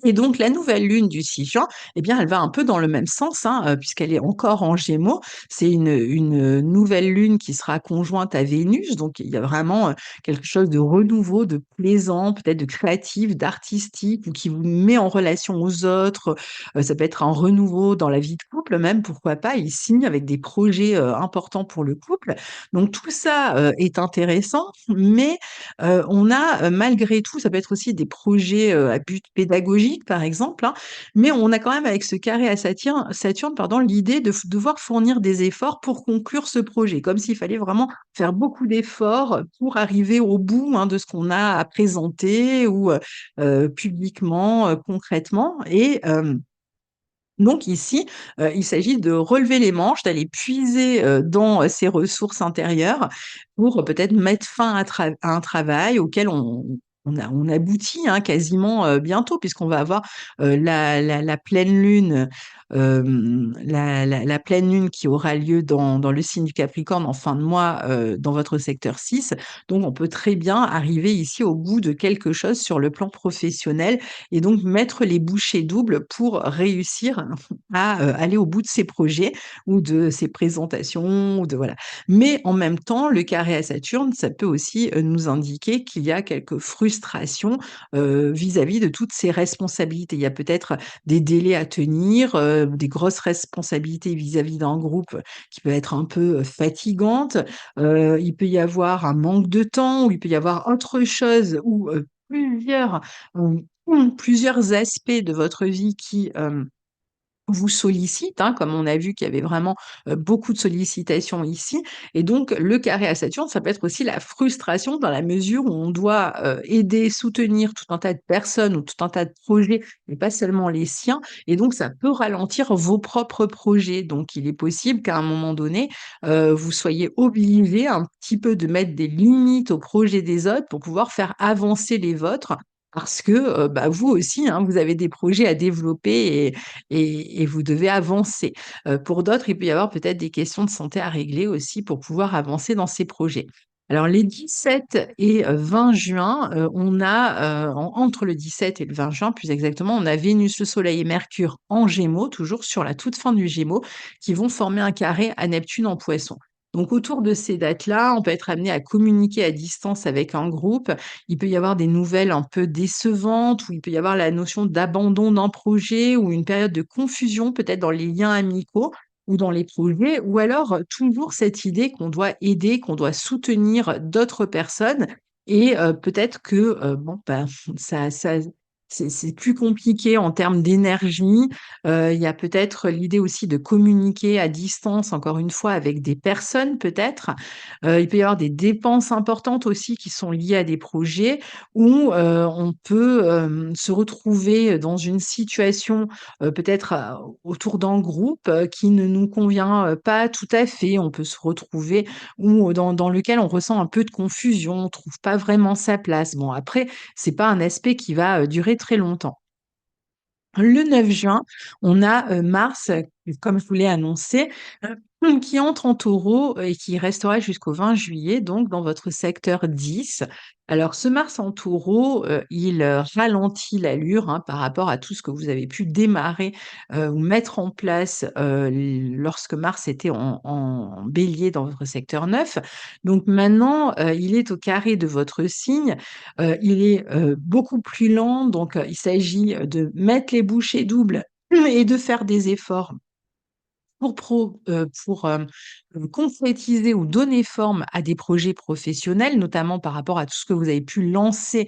Et donc la nouvelle lune du 6 juin, eh bien, elle va un peu dans le même sens, hein, puisqu'elle est encore en Gémeaux. C'est une nouvelle lune qui sera conjointe à Vénus, donc il y a vraiment, quelque chose de renouveau, de plaisant, peut-être de créatif, d'artistique ou qui vous met en relation aux autres. Ça peut être un renouveau dans la vie de couple même, pourquoi pas ici, avec des projets, importants pour le couple. Donc tout ça, est intéressant, mais on a, malgré tout, ça peut être aussi des projets, à but pédagogique, par exemple, hein, mais on a quand même avec ce carré à Saturne, pardon, l'idée de devoir fournir des efforts pour conclure ce projet, comme s'il fallait vraiment faire beaucoup d'efforts pour arriver au bout, hein, de ce qu'on a à présenter ou, publiquement, concrètement et donc ici, il s'agit de relever les manches, d'aller puiser, dans, ses ressources intérieures pour peut-être mettre fin à un travail auquel on aboutit, hein, quasiment, bientôt puisqu'on va avoir, la pleine lune, la pleine lune qui aura lieu dans le signe du Capricorne en fin de mois, dans votre secteur 6. Donc on peut très bien arriver ici au bout de quelque chose sur le plan professionnel et donc mettre les bouchées doubles pour réussir à, aller au bout de ses projets ou de ses présentations ou de voilà. Mais en même temps, le carré à Saturne, ça peut aussi, nous indiquer qu'il y a quelques frustrations, vis-à-vis de toutes ces responsabilités. Il y a peut-être des délais à tenir, des grosses responsabilités vis-à-vis d'un groupe qui peut être un peu, fatigante. Il peut y avoir un manque de temps ou il peut y avoir autre chose ou, plusieurs, plusieurs aspects de votre vie qui, vous sollicite, hein, comme on a vu qu'il y avait vraiment, beaucoup de sollicitations ici et donc le carré à Saturne, ça peut être aussi la frustration dans la mesure où on doit, aider, soutenir tout un tas de personnes ou tout un tas de projets, mais pas seulement les siens et donc ça peut ralentir vos propres projets. Donc il est possible qu'à un moment donné, vous soyez obligés un petit peu de mettre des limites aux projets des autres pour pouvoir faire avancer les vôtres parce que, bah, vous aussi, hein, vous avez des projets à développer et vous devez avancer. Pour d'autres, il peut y avoir peut-être des questions de santé à régler aussi pour pouvoir avancer dans ces projets. Alors les 17 et 20 juin, on a, entre le 17 et le 20 juin plus exactement, on a Vénus, le Soleil et Mercure en Gémeaux, toujours sur la toute fin du Gémeaux, qui vont former un carré à Neptune en Poisson. Donc autour de ces dates-là, on peut être amené à communiquer à distance avec un groupe, il peut y avoir des nouvelles un peu décevantes, ou il peut y avoir la notion d'abandon d'un projet ou une période de confusion peut-être dans les liens amicaux ou dans les projets, ou alors toujours cette idée qu'on doit aider, qu'on doit soutenir d'autres personnes et peut-être que, bon, ben, ça c'est plus compliqué en termes d'énergie. Il y a peut-être l'idée aussi de communiquer à distance, encore une fois, avec des personnes peut-être. Il peut y avoir des dépenses importantes aussi qui sont liées à des projets où, on peut, se retrouver dans une situation, peut-être, autour d'un groupe, qui ne nous convient, pas tout à fait. On peut se retrouver ou dans lequel on ressent un peu de confusion, on trouve pas vraiment sa place. Bon après, c'est pas un aspect qui va, durer très longtemps. Le 9 juin, on a, Mars, comme je vous l'ai annoncé, qui entre en Taureau et qui restera jusqu'au 20 juillet, donc dans votre secteur 10. Alors ce Mars en Taureau, il, ralentit l'allure, hein, par rapport à tout ce que vous avez pu démarrer, ou mettre en place, lorsque Mars était en Bélier dans votre secteur 9. Donc maintenant, il est au carré de votre signe, il est, beaucoup plus lent, donc il s'agit, de mettre les bouchées doubles et de faire des efforts pour concrétiser ou donner forme à des projets professionnels, notamment par rapport à tout ce que vous avez pu lancer,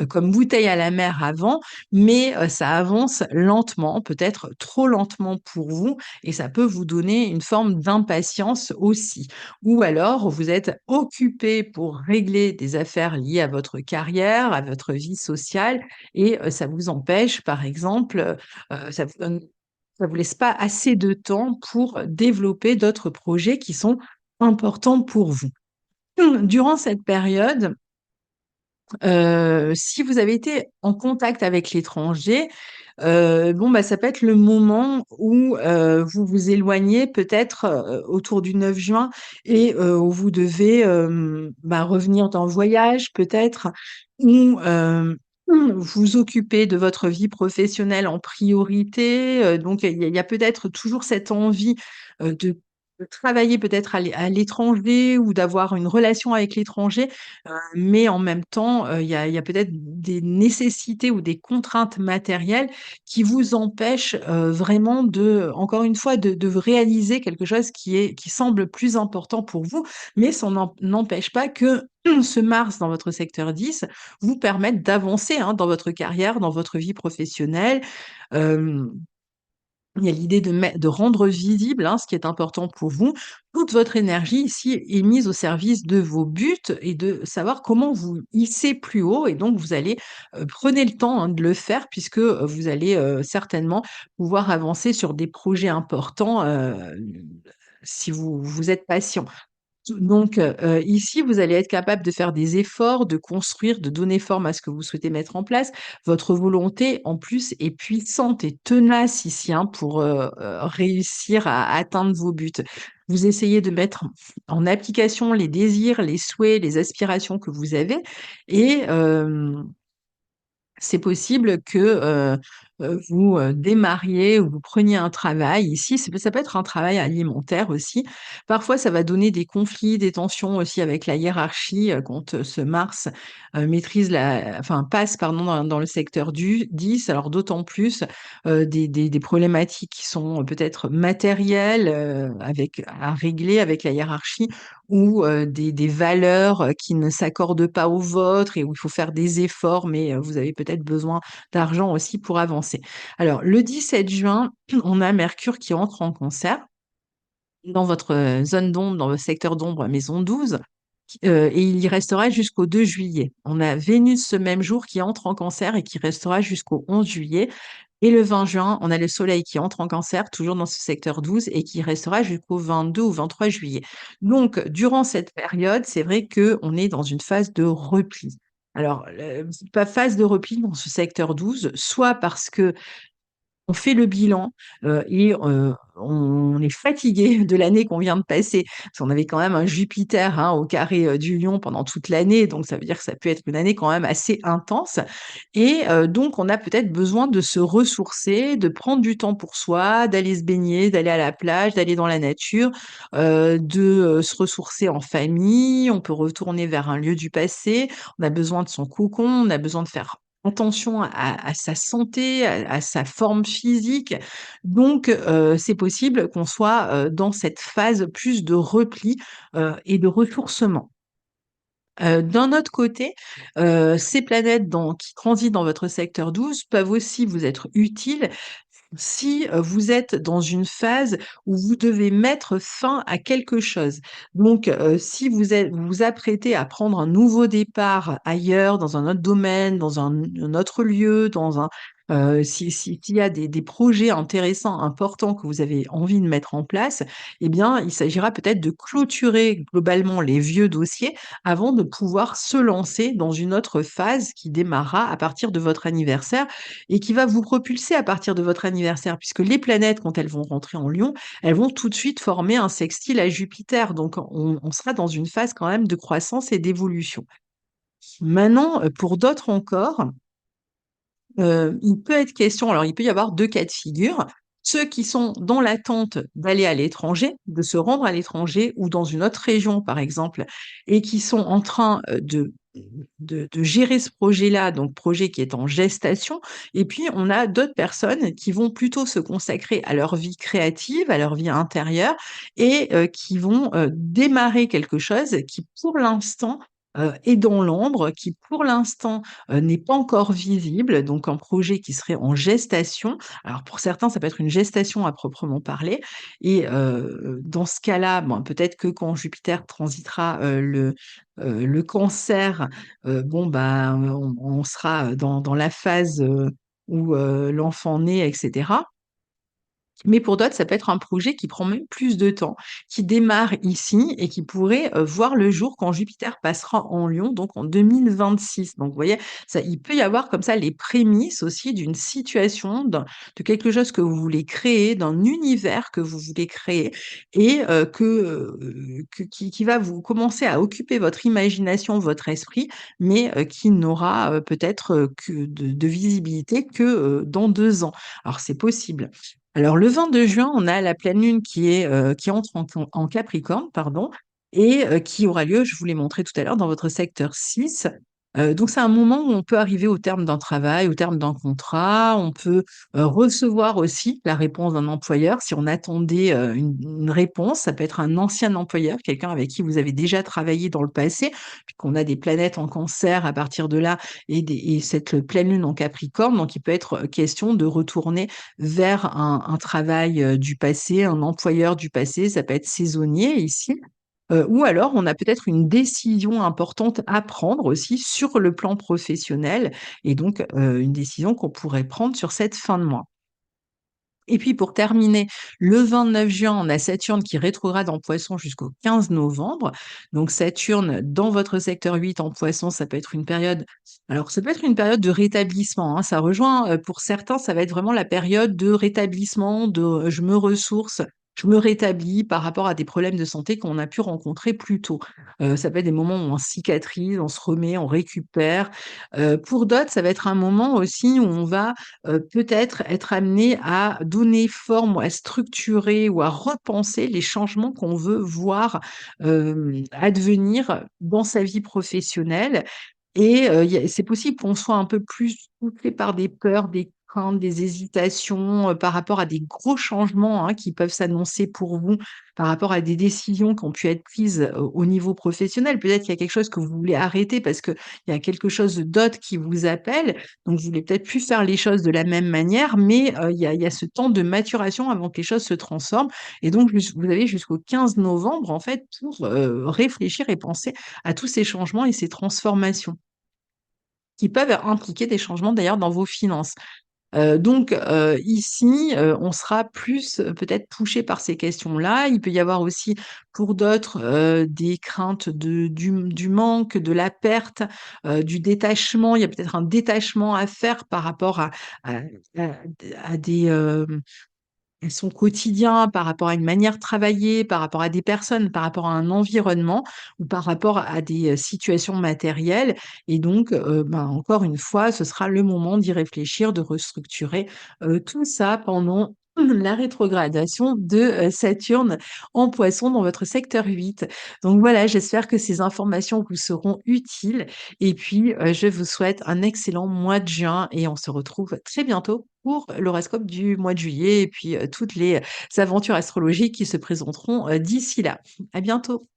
comme bouteille à la mer avant, mais ça avance lentement, peut-être trop lentement pour vous et ça peut vous donner une forme d'impatience aussi. Ou alors vous êtes occupé pour régler des affaires liées à votre carrière, à votre vie sociale et ça vous empêche, par exemple, ça vous laisse pas assez de temps pour développer d'autres projets qui sont importants pour vous. Durant cette période, si vous avez été en contact avec l'étranger, bon, bah, ça peut être le moment où, vous vous éloignez peut-être, autour du 9 juin et où vous devez, bah, revenir d'un voyage peut-être ou, vous occuper de votre vie professionnelle en priorité, donc il y a peut-être toujours cette envie, de travailler peut-être à l'étranger ou d'avoir une relation avec l'étranger, mais en même temps, il y a peut-être des nécessités ou des contraintes matérielles qui vous empêchent, vraiment encore une fois, de réaliser quelque chose qui semble plus important pour vous, mais ça n'empêche pas que ce Mars dans votre secteur 10 vous permette d'avancer, hein, dans votre carrière, dans votre vie professionnelle. Hem, il y a l'idée de rendre visible, hein, ce qui est important pour vous. Toute votre énergie ici est mise au service de vos buts et de savoir comment vous hisser plus haut et donc vous allez, prenez le temps, hein, de le faire puisque, vous allez, certainement pouvoir avancer sur des projets importants, si vous êtes patient. Donc, ici, vous allez être capable de faire des efforts, de construire, de donner forme à ce que vous souhaitez mettre en place. Votre volonté, en plus, est puissante et tenace ici, hein, pour, réussir à atteindre vos buts. Vous essayez de mettre en application les désirs, les souhaits, les aspirations que vous avez et c'est possible que, vous, démarriez ou vous preniez un travail ici, ça peut être un travail alimentaire aussi. Parfois, ça va donner des conflits, des tensions aussi avec la hiérarchie, quand, ce Mars, maîtrise passe pardon dans le secteur du 10. Alors d'autant plus, des problématiques qui sont peut-être matérielles, avec à régler avec la hiérarchie ou, des valeurs, qui ne s'accordent pas aux vôtres et où il faut faire des efforts, mais, vous avez peut-être besoin d'argent aussi pour avancer. Alors le 17 juin, on a Mercure qui entre en Cancer dans votre, zone d'ombre, dans votre secteur d'ombre, maison 12, et il y restera jusqu'au 2 juillet. On a Vénus ce même jour qui entre en Cancer et qui restera jusqu'au 11 juillet et le 20 juin, on a le Soleil qui entre en Cancer, toujours dans ce secteur 12 et qui restera jusqu'au 22 ou 23 juillet. Donc durant cette période, c'est vrai qu'on est dans une phase de repli. Alors, pas phase de repli dans ce secteur 12, soit parce que on fait le bilan, et on est fatigué de l'année qu'on vient de passer. Parce qu'on avait quand même un Jupiter, hein, au carré, du Lion pendant toute l'année, donc ça veut dire que ça peut être une année quand même assez intense et donc on a peut-être besoin de se ressourcer, de prendre du temps pour soi, d'aller se baigner, d'aller à la plage, d'aller dans la nature, se ressourcer en famille. On peut retourner vers un lieu du passé. On a besoin de son cocon, on a besoin de faire attention à sa santé, à sa forme physique. Donc, c'est possible qu'on soit, dans cette phase plus de repli, et de ressourcement. D'un autre côté, ces planètes qui transitent dans votre secteur 12 peuvent aussi vous être utiles si, vous êtes dans une phase où vous devez mettre fin à quelque chose. Donc, si vous vous apprêtez à prendre un nouveau départ ailleurs, dans un autre domaine, dans un autre lieu, dans un s'il y a des projets intéressants, importants que vous avez envie de mettre en place, eh bien, il s'agira peut-être de clôturer globalement les vieux dossiers avant de pouvoir se lancer dans une autre phase qui démarrera à partir de votre anniversaire et qui va vous propulser à partir de votre anniversaire, puisque les planètes, quand elles vont rentrer en Lion, elles vont tout de suite former un sextile à Jupiter. Donc, on sera dans une phase quand même de croissance et d'évolution. Maintenant, pour d'autres encore, il peut être question alors il peut y avoir 2 cas de figure. Ceux qui sont dans l'attente d'aller à l'étranger, de se rendre à l'étranger ou dans une autre région, par exemple, et qui sont en train, de gérer ce projet-là, donc projet qui est en gestation. Et puis on a d'autres personnes qui vont plutôt se consacrer à leur vie créative, à leur vie intérieure et qui vont, démarrer quelque chose qui, pour l'instant, est dans l'ombre, qui, pour l'instant, n'est pas encore visible, donc un projet qui serait en gestation. Alors pour certains, ça peut être une gestation à proprement parler et dans ce cas-là, bon, peut-être que quand Jupiter transitera, le Cancer, bon, bah, on sera dans la phase, où, l'enfant naît et cetera. Mais pour d'autres, ça peut être un projet qui prend même plus de temps, qui démarre ici et qui pourrait, voir le jour quand Jupiter passera en Lion, donc en 2026. Donc vous voyez, ça il peut y avoir comme ça les prémices aussi d'une situation, de quelque chose que vous voulez créer, d'un univers que vous voulez créer et qui va vous commencer à occuper votre imagination, votre esprit, mais qui n'aura, peut-être, que de visibilité que, dans 2 ans. Alors c'est possible. Alors le 22 juin, on a la pleine lune qui entre en Capricorne, pardon, et qui aura lieu, je vous l'ai montré tout à l'heure, dans votre secteur 6. Donc c'est un moment où on peut arriver au terme d'un travail, au terme d'un contrat. On peut, recevoir aussi la réponse d'un employeur si on attendait, une réponse. Ça peut être un ancien employeur, quelqu'un avec qui vous avez déjà travaillé dans le passé, puisqu'on a des planètes en Cancer à partir de là et cette pleine lune en Capricorne. Donc il peut être question de retourner vers un travail, du passé, un employeur du passé, ça peut être saisonnier ici. Ou alors on a peut-être une décision importante à prendre aussi sur le plan professionnel et donc une décision qu'on pourrait prendre sur cette fin de mois. Et puis pour terminer, le 29 juin, on a Saturne qui rétrograde en Poisson jusqu'au 15 novembre. Donc Saturne dans votre secteur 8 en Poisson, ça peut être une période alors ça peut être une période de rétablissement, hein. Ça rejoint, pour certains, ça va être vraiment la période de rétablissement, de, je me ressource, je me rétablis par rapport à des problèmes de santé qu'on a pu rencontrer plus tôt. Ça peut être des moments où on cicatrise, on se remet, on récupère. Pour d'autres, ça va être un moment aussi où on va peut-être être amené à donner forme ou à structurer ou à repenser les changements qu'on veut voir, advenir dans sa vie professionnelle et c'est possible qu'on soit un peu plus poussé par des peurs, des craintes, des hésitations, par rapport à des gros changements, hein, qui peuvent s'annoncer pour vous, par rapport à des décisions qui ont pu être prises, au niveau professionnel. Peut-être qu'il y a quelque chose que vous voulez arrêter parce qu'il y a quelque chose d'autre qui vous appelle, donc vous voulez peut-être plus faire les choses de la même manière, mais il y a ce temps de maturation avant que les choses se transforment et donc vous avez jusqu'au 15 novembre, en fait, pour, réfléchir et penser à tous ces changements et ces transformations. Qui peuvent impliquer des changements d'ailleurs dans vos finances. Donc ici, on sera plus, peut-être touché par ces questions-là. Il peut y avoir aussi pour d'autres, des craintes du manque, de la perte, du détachement. Il y a peut-être un détachement à faire par rapport à à à des, son quotidien, par rapport à une manière de travailler, par rapport à des personnes, par rapport à un environnement ou par rapport à des, situations matérielles et donc ben, encore une fois, ce sera le moment d'y réfléchir, de restructurer, tout ça pendant la rétrogradation de, Saturne en Poisson dans votre secteur 8. Donc voilà, j'espère que ces informations vous seront utiles et puis, je vous souhaite un excellent mois de juin et on se retrouve très bientôt pour l'horoscope du mois de juillet et puis, toutes les aventures astrologiques qui se présenteront, d'ici là. À bientôt.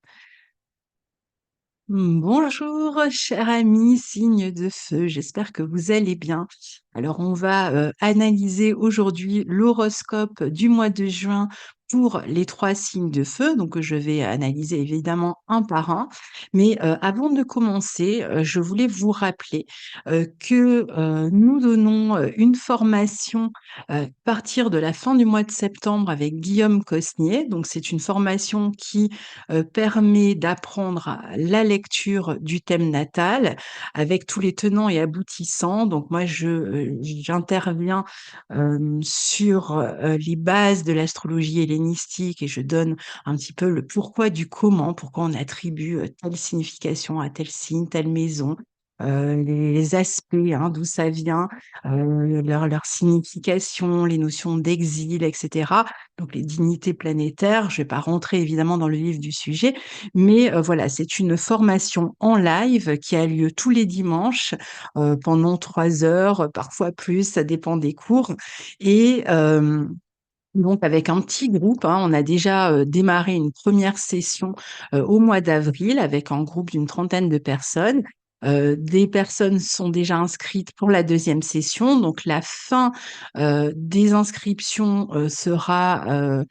Bonjour, cher ami, signe de feu, j'espère que vous allez bien. Alors, on va analyser aujourd'hui l'horoscope du mois de juin pour les 3 signes de feu. Donc, je vais analyser évidemment un par un. Mais avant de commencer, je voulais vous rappeler que nous donnons une formation à partir de la fin du mois de septembre avec Guillaume Cosnier. Donc, c'est une formation qui permet d'apprendre la lecture du thème natal avec tous les tenants et aboutissants. Donc moi, j'interviens, sur, les bases de l'astrologie hellénistique et je donne un petit peu le pourquoi du comment, pourquoi on attribue, telle signification à tel signe, telle maison, les aspects, hein, d'où ça vient, leur signification, les notions d'exil et cetera. Donc les dignités planétaires, je vais pas rentrer évidemment dans le vif du sujet, mais voilà, c'est une formation en live qui a lieu tous les dimanches, pendant 3 heures, parfois plus, ça dépend des cours et donc avec un petit groupe, hein, on a déjà, démarré une première session, au mois d'avril avec un groupe d'une trentaine de personnes. Des personnes sont déjà inscrites pour la deuxième session, donc la fin, des inscriptions, sera,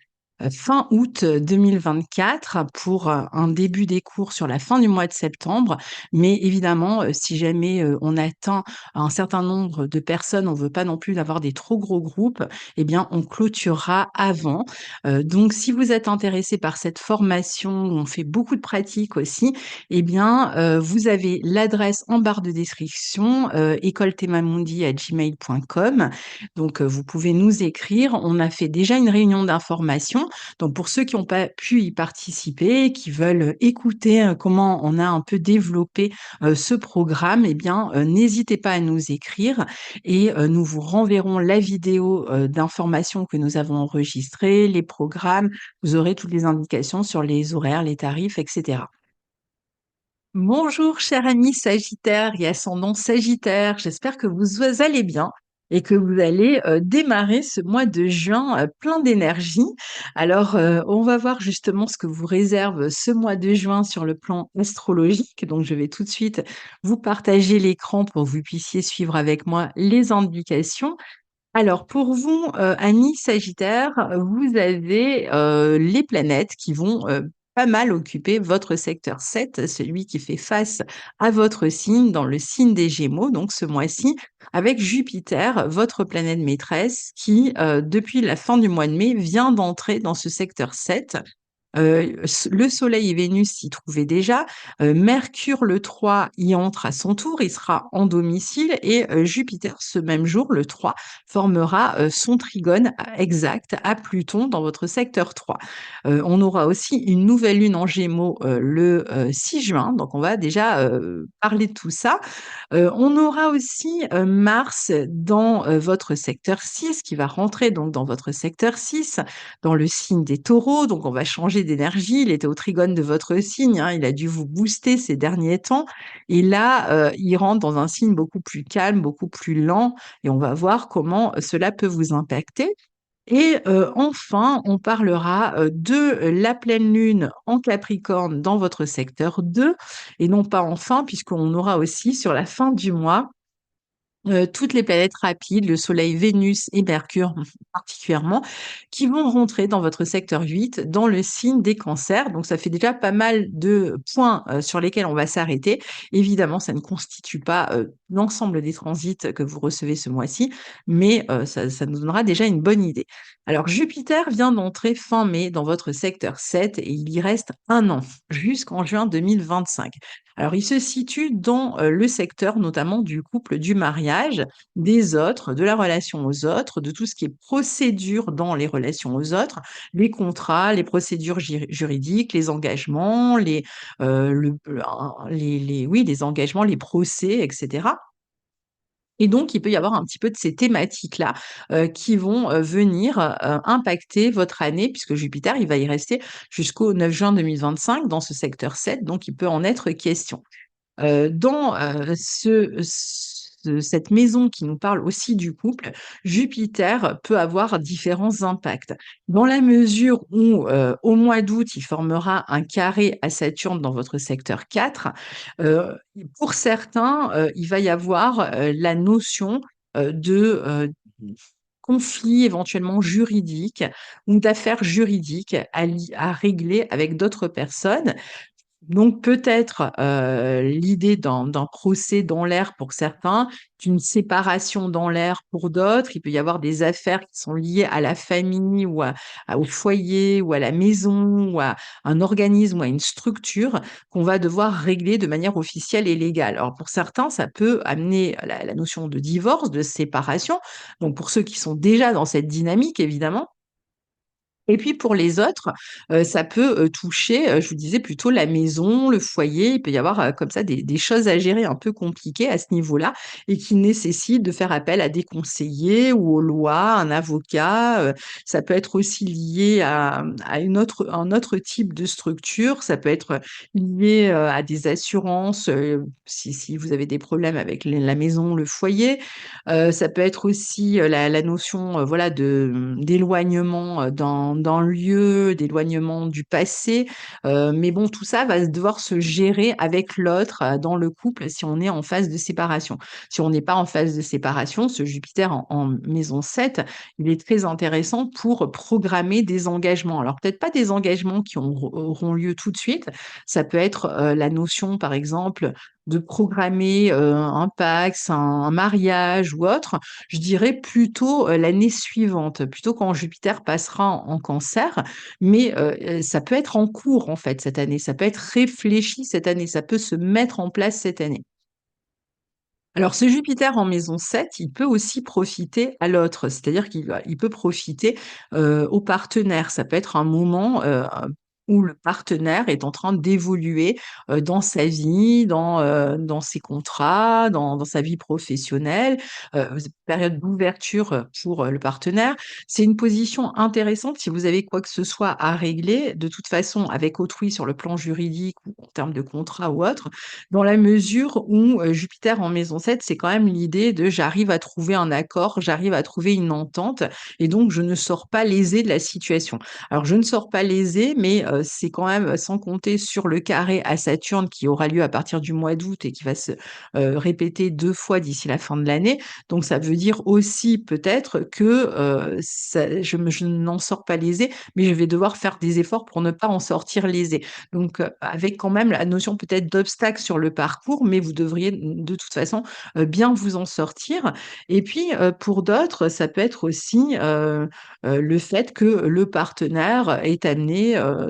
fin août 2024 pour, un début des cours sur la fin du mois de septembre. Mais évidemment, si jamais, on atteint un certain nombre de personnes, on veut pas non plus avoir des trop gros groupes, eh bien, on clôturera avant. Donc si vous êtes intéressé par cette formation où on fait beaucoup de pratiques aussi, eh bien, vous avez l'adresse en barre de description, écoletemamundi@gmail.com. Donc, vous pouvez nous écrire. On a fait déjà une réunion d'information. Donc pour ceux qui n'ont pas pu y participer, qui veulent écouter, comment on a un peu développé, ce programme, eh bien, n'hésitez pas à nous écrire et nous vous renverrons la vidéo, d'information que nous avons enregistrée, les programmes. Vous aurez toutes les indications sur les horaires, les tarifs et cetera. Bonjour, cher ami Sagittaire et ascendant Sagittaire. J'espère que vous allez bien et que vous allez démarrer ce mois de juin plein d'énergie. Alors, on va voir justement ce que vous réserve ce mois de juin sur le plan astrologique. Donc, je vais tout de suite vous partager l'écran pour que vous puissiez suivre avec moi les indications. Alors pour vous, amis Sagittaire, vous avez, les planètes qui vont, pas mal occuper votre secteur 7, celui qui fait face à votre signe, dans le signe des Gémeaux, donc ce mois-ci, avec Jupiter, votre planète maîtresse qui, depuis la fin du mois de mai, vient d'entrer dans ce secteur 7. Le Soleil et Vénus s'y trouvaient déjà, Mercure le 3 y entre à son tour, il sera en domicile et Jupiter ce même jour, le 3, formera, son trigone exact à Pluton dans votre secteur 3. On aura aussi une nouvelle lune en Gémeaux, le, 6 juin, donc on va déjà, parler de tout ça. On aura aussi, Mars dans, votre secteur 6 qui va rentrer donc dans votre secteur 6 dans le signe des Taureaux, donc on va changer d'énergie. Il était au trigone de votre signe, hein, il a dû vous booster ces derniers temps et là, il rentre dans un signe beaucoup plus calme, beaucoup plus lent et on va voir comment cela peut vous impacter. Et enfin, on parlera, de la pleine lune en Capricorne dans votre secteur 2 et non pas enfin, puisqu'on aura aussi sur la fin du mois toutes les planètes rapides, le Soleil, Vénus et Mercure particulièrement, qui vont rentrer dans votre secteur 8, dans le signe des Cancers. Donc ça fait déjà pas mal de points, sur lesquels on va s'arrêter. Évidemment, ça ne constitue pas, l'ensemble des transits que vous recevez ce mois-ci, mais ça nous donnera déjà une bonne idée. Alors Jupiter vient d'entrer fin mai dans votre secteur 7 et il y reste 1 an, jusqu'en juin 2025. Alors, il se situe dans, le secteur notamment du couple, du mariage, des autres, de la relation aux autres, de tout ce qui est procédure dans les relations aux autres, les contrats, les procédures juridiques, les engagements, les engagements, les procès et cetera. Et donc, il peut y avoir un petit peu de ces thématiques-là, qui vont, venir, impacter votre année puisque Jupiter, il va y rester jusqu'au 9 juin 2025 dans ce secteur 7, donc il peut en être question. Dans, cette maison qui nous parle aussi du couple, Jupiter peut avoir différents impacts. Dans la mesure où, au mois d'août, il formera un carré à Saturne dans votre secteur 4, heu, pour certains, il va y avoir, la notion, de, conflits éventuellement juridiques ou d'affaires juridiques à régler avec d'autres personnes. Donc peut-être, l'idée d'un procès dans l'air pour certains, d'une séparation dans l'air pour d'autres. Il peut y avoir des affaires qui sont liées à la famille ou au foyer ou à la maison ou à un organisme ou à une structure qu'on va devoir régler de manière officielle et légale. Alors pour certains, ça peut amener la notion de divorce, de séparation. Donc pour ceux qui sont déjà dans cette dynamique évidemment. Et puis pour les autres, ça peut, toucher, je vous disais plutôt la maison, le foyer. Il peut y avoir, comme ça des choses à gérer un peu compliquées à ce niveau-là et qui nécessitent de faire appel à des conseillers ou aux lois, un avocat. Ça peut être aussi lié à un autre type de structure. Ça peut être lié, à des assurances, si vous avez des problèmes avec la maison, le foyer. Ça peut être aussi, la notion, voilà d'éloignement, d'un lieu, d'éloignement du passé. Mais bon, tout ça va devoir se gérer avec l'autre, dans le couple, si on est en phase de séparation. Si on n'est pas en phase de séparation, ce Jupiter en maison 7, il est très intéressant pour programmer des engagements. Alors peut-être pas des engagements qui auront lieu tout de suite, ça peut être, la notion, par exemple, de programmer, un Pacs, un mariage ou autre. Je dirais plutôt, l'année suivante, plutôt quand Jupiter passera en Cancer, mais ça peut être en cours, en fait, cette année. Ça peut être réfléchi cette année, ça peut se mettre en place cette année. Alors, ce Jupiter en maison 7, il peut aussi profiter à l'autre, c'est-à-dire il peut profiter, au partenaire. Ça peut être un moment, où le partenaire est en train d'évoluer, dans sa vie, dans ses contrats, dans sa vie professionnelle, période d'ouverture, pour, le partenaire. C'est une position intéressante si vous avez quoi que ce soit à régler, de toute façon avec autrui sur le plan juridique ou en termes de contrat ou autre, dans la mesure où, Jupiter en maison 7, c'est quand même l'idée de: «J'arrive à trouver un accord, j'arrive à trouver une entente et donc je ne sors pas lésé de la situation». Alors je ne sors pas lésé, mais c'est quand même, sans compter sur le carré à Saturne qui aura lieu à partir du mois d'août et qui va se, répéter 2 fois d'ici la fin de l'année. Donc ça veut dire aussi peut-être que, ça je n'en sors pas lésé, mais je vais devoir faire des efforts pour ne pas en sortir lésé. Donc, avec quand même la notion peut-être d'obstacle sur le parcours, mais vous devriez de toute façon, bien vous en sortir. Et puis, pour d'autres, ça peut être aussi, le fait que le partenaire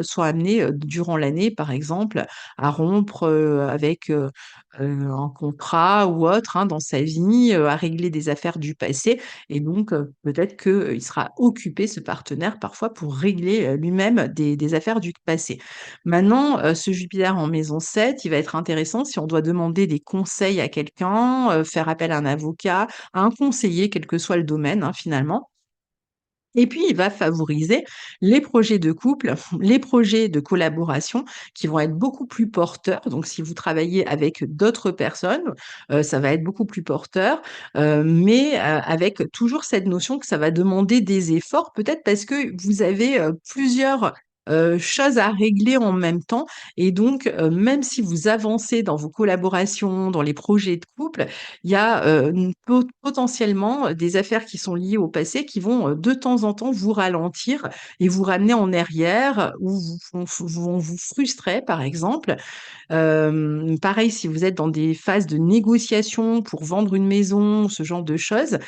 soit amené, durant l'année, par exemple, à rompre, avec, un contrat ou autre, hein, dans sa vie, à régler des affaires du passé et donc, peut-être qu'il sera occupé, ce partenaire, parfois pour régler, lui-même des affaires du passé. Maintenant, ce Jupiter en maison 7, il va être intéressant si on doit demander des conseils à quelqu'un, faire appel à un avocat, à un conseiller, quel que soit le domaine, hein, finalement. Et puis, il va favoriser les projets de couple, les projets de collaboration qui vont être beaucoup plus porteurs. Donc, si vous travaillez avec d'autres personnes, ça va être beaucoup plus porteur, mais avec toujours cette notion que ça va demander des efforts, peut-être parce que vous avez, plusieurs, choses à régler en même temps et donc, même si vous avancez dans vos collaborations, dans les projets de couple, il y a, potentiellement des affaires qui sont liées au passé qui vont, de temps en temps vous ralentir et vous ramener en arrière ou vont vous frustrer, par exemple. Pareil, si vous êtes dans des phases de négociation pour vendre une maison, ce genre de choses,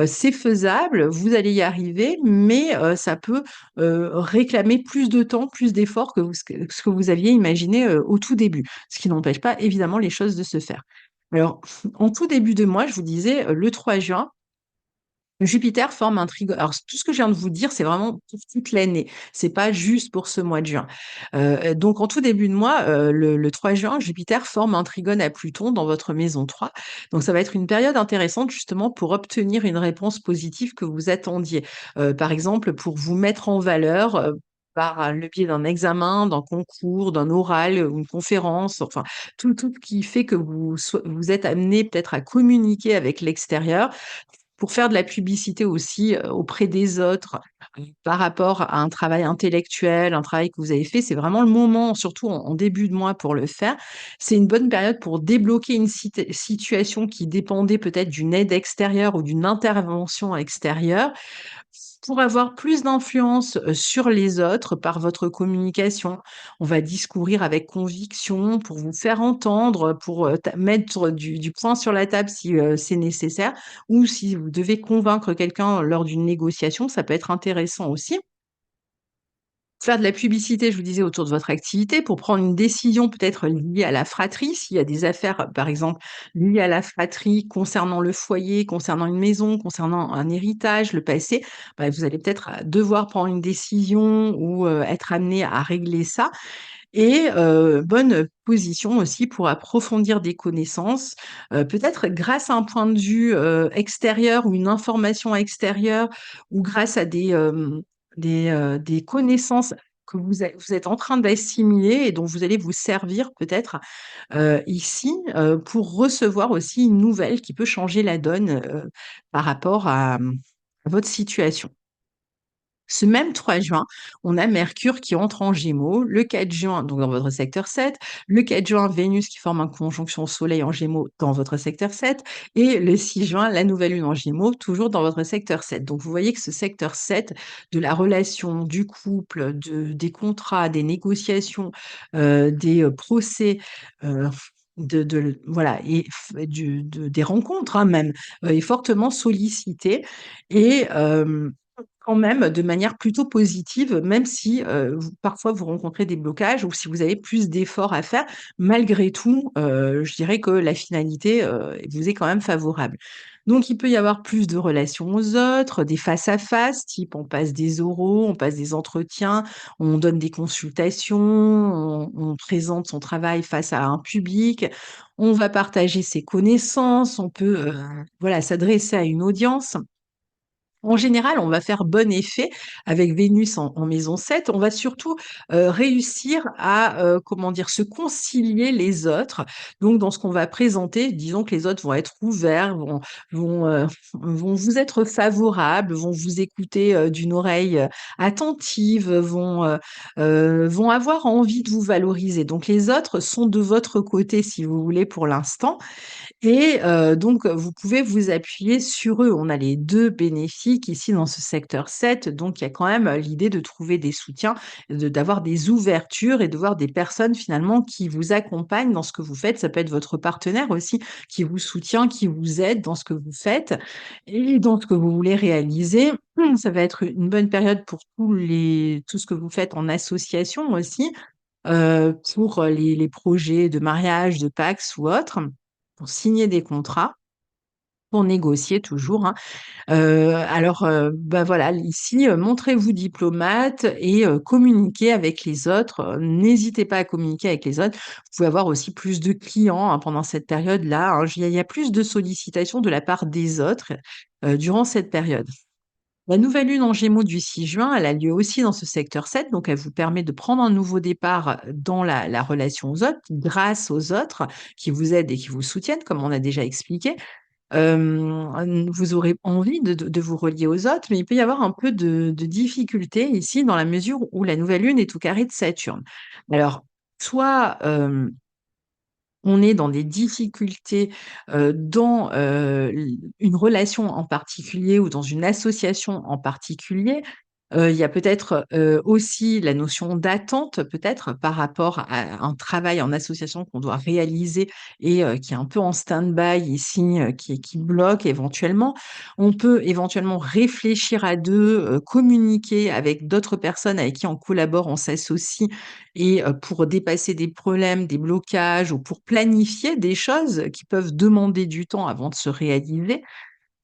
c'est faisable, vous allez y arriver, mais ça peut, réclamer plus de temps, plus d'efforts que ce que vous aviez imaginé, au tout début. Ce qui n'empêche pas évidemment les choses de se faire. Alors, en tout début de mois, je vous disais, le 3 juin, Jupiter forme un trigone. Alors tout ce que je viens de vous dire, c'est vraiment pour toute l'année. C'est pas juste pour ce mois de juin. Donc en tout début de mois, le 3 juin, Jupiter forme un trigone à Pluton dans votre maison 3. Donc ça va être une période intéressante justement pour obtenir une réponse positive que vous attendiez. Par exemple, pour vous mettre en valeur, par le biais d'un examen, d'un concours, d'un oral, ou une conférence, enfin tout ce qui fait que vous êtes amené peut-être à communiquer avec l'extérieur pour faire de la publicité aussi, auprès des autres, par rapport à un travail intellectuel, un travail que vous avez fait, c'est vraiment le moment, surtout en début de mois pour le faire. C'est une bonne période pour débloquer une situation qui dépendait peut-être d'une aide extérieure ou d'une intervention extérieure pour avoir plus d'influence, sur les autres par votre communication. On va discourir avec conviction pour vous faire entendre, pour, ta mettre du poing sur la table si, c'est nécessaire ou si vous devez convaincre quelqu'un lors d'une négociation, ça peut être intéressant aussi. Faire de la publicité, je vous disais, autour de votre activité pour prendre une décision peut-être liée à la fratrie. S'il y a des affaires, par exemple, liées à la fratrie concernant le foyer, concernant une maison, concernant un héritage, le passé, bah, vous allez peut-être, devoir prendre une décision ou, être amené à régler ça et bonne position aussi pour approfondir des connaissances, peut-être grâce à un point de vue, extérieur ou une information extérieure ou grâce à des connaissances que vous êtes en train d'assimiler et dont vous allez vous servir peut-être, ici, pour recevoir aussi une nouvelle qui peut changer la donne, par rapport à votre situation. Ce même 3 juin, on a Mercure qui entre en Gémeaux. Le 4 juin, donc dans votre secteur 7. Le 4 juin, Vénus qui forme une conjonction au Soleil en Gémeaux dans votre secteur 7. Et le 6 juin, la nouvelle lune en Gémeaux, toujours dans votre secteur 7. Donc vous voyez que ce secteur 7 de la relation, du couple, des contrats, des négociations, des procès, euh, voilà, et des rencontres, hein, même, est fortement sollicité. Et quand même de manière plutôt positive, même si parfois vous rencontrez des blocages ou si vous avez plus d'efforts à faire, malgré tout, je dirais que la finalité vous est quand même favorable. Donc, il peut y avoir plus de relations aux autres, des face-à-face, type on passe des oraux, on passe des entretiens, on donne des consultations, on présente son travail face à un public, on va partager ses connaissances, on peut voilà, s'adresser à une audience. En général, on va faire bon effet avec Vénus en maison 7. On va surtout réussir à, comment dire, se concilier les autres. Donc, dans ce qu'on va présenter, disons que les autres vont être ouverts, vont, heu, vont vous être favorables, vont vous écouter d'une oreille attentive, vont avoir envie de vous valoriser. Donc, les autres sont de votre côté, si vous voulez, pour l'instant. Et donc vous pouvez vous appuyer sur eux. On a les 2 bénéfiques ici dans ce secteur 7, donc il y a quand même l'idée de trouver des soutiens, d'avoir des ouvertures et de voir des personnes finalement qui vous accompagnent dans ce que vous faites. Ça peut être votre partenaire aussi qui vous soutient, qui vous aide dans ce que vous faites et dans ce que vous voulez réaliser. Ça va être une bonne période pour tout ce que vous faites en association aussi, pour les projets de mariage, de PACS ou autres, pour signer des contrats, pour négocier toujours, hein. Alors, bah, voilà, ici, montrez-vous diplomate et communiquez avec les autres. N'hésitez pas à communiquer avec les autres. Vous pouvez avoir aussi plus de clients, hein, pendant cette période-là, hein. Il y a plus de sollicitations de la part des autres, durant cette période. La nouvelle lune en Gémeaux du 6 juin, elle a lieu aussi dans ce secteur 7, donc elle vous permet de prendre un nouveau départ dans la relation aux autres, grâce aux autres qui vous aident et qui vous soutiennent, comme on a déjà expliqué. Vous aurez envie de vous relier aux autres, mais il peut y avoir un peu de difficulté ici dans la mesure où la nouvelle lune est au carré de Saturne. Alors, soit, on est dans des difficultés, dans, une relation en particulier ou dans une association en particulier. Il y a peut-être, aussi la notion d'attente, peut-être, par rapport à un travail en association qu'on doit réaliser et qui est un peu en stand-by ici, qui bloque éventuellement. On peut éventuellement réfléchir à 2, communiquer avec d'autres personnes avec qui on collabore, on s'associe et pour dépasser des problèmes, des blocages ou pour planifier des choses qui peuvent demander du temps avant de se réaliser.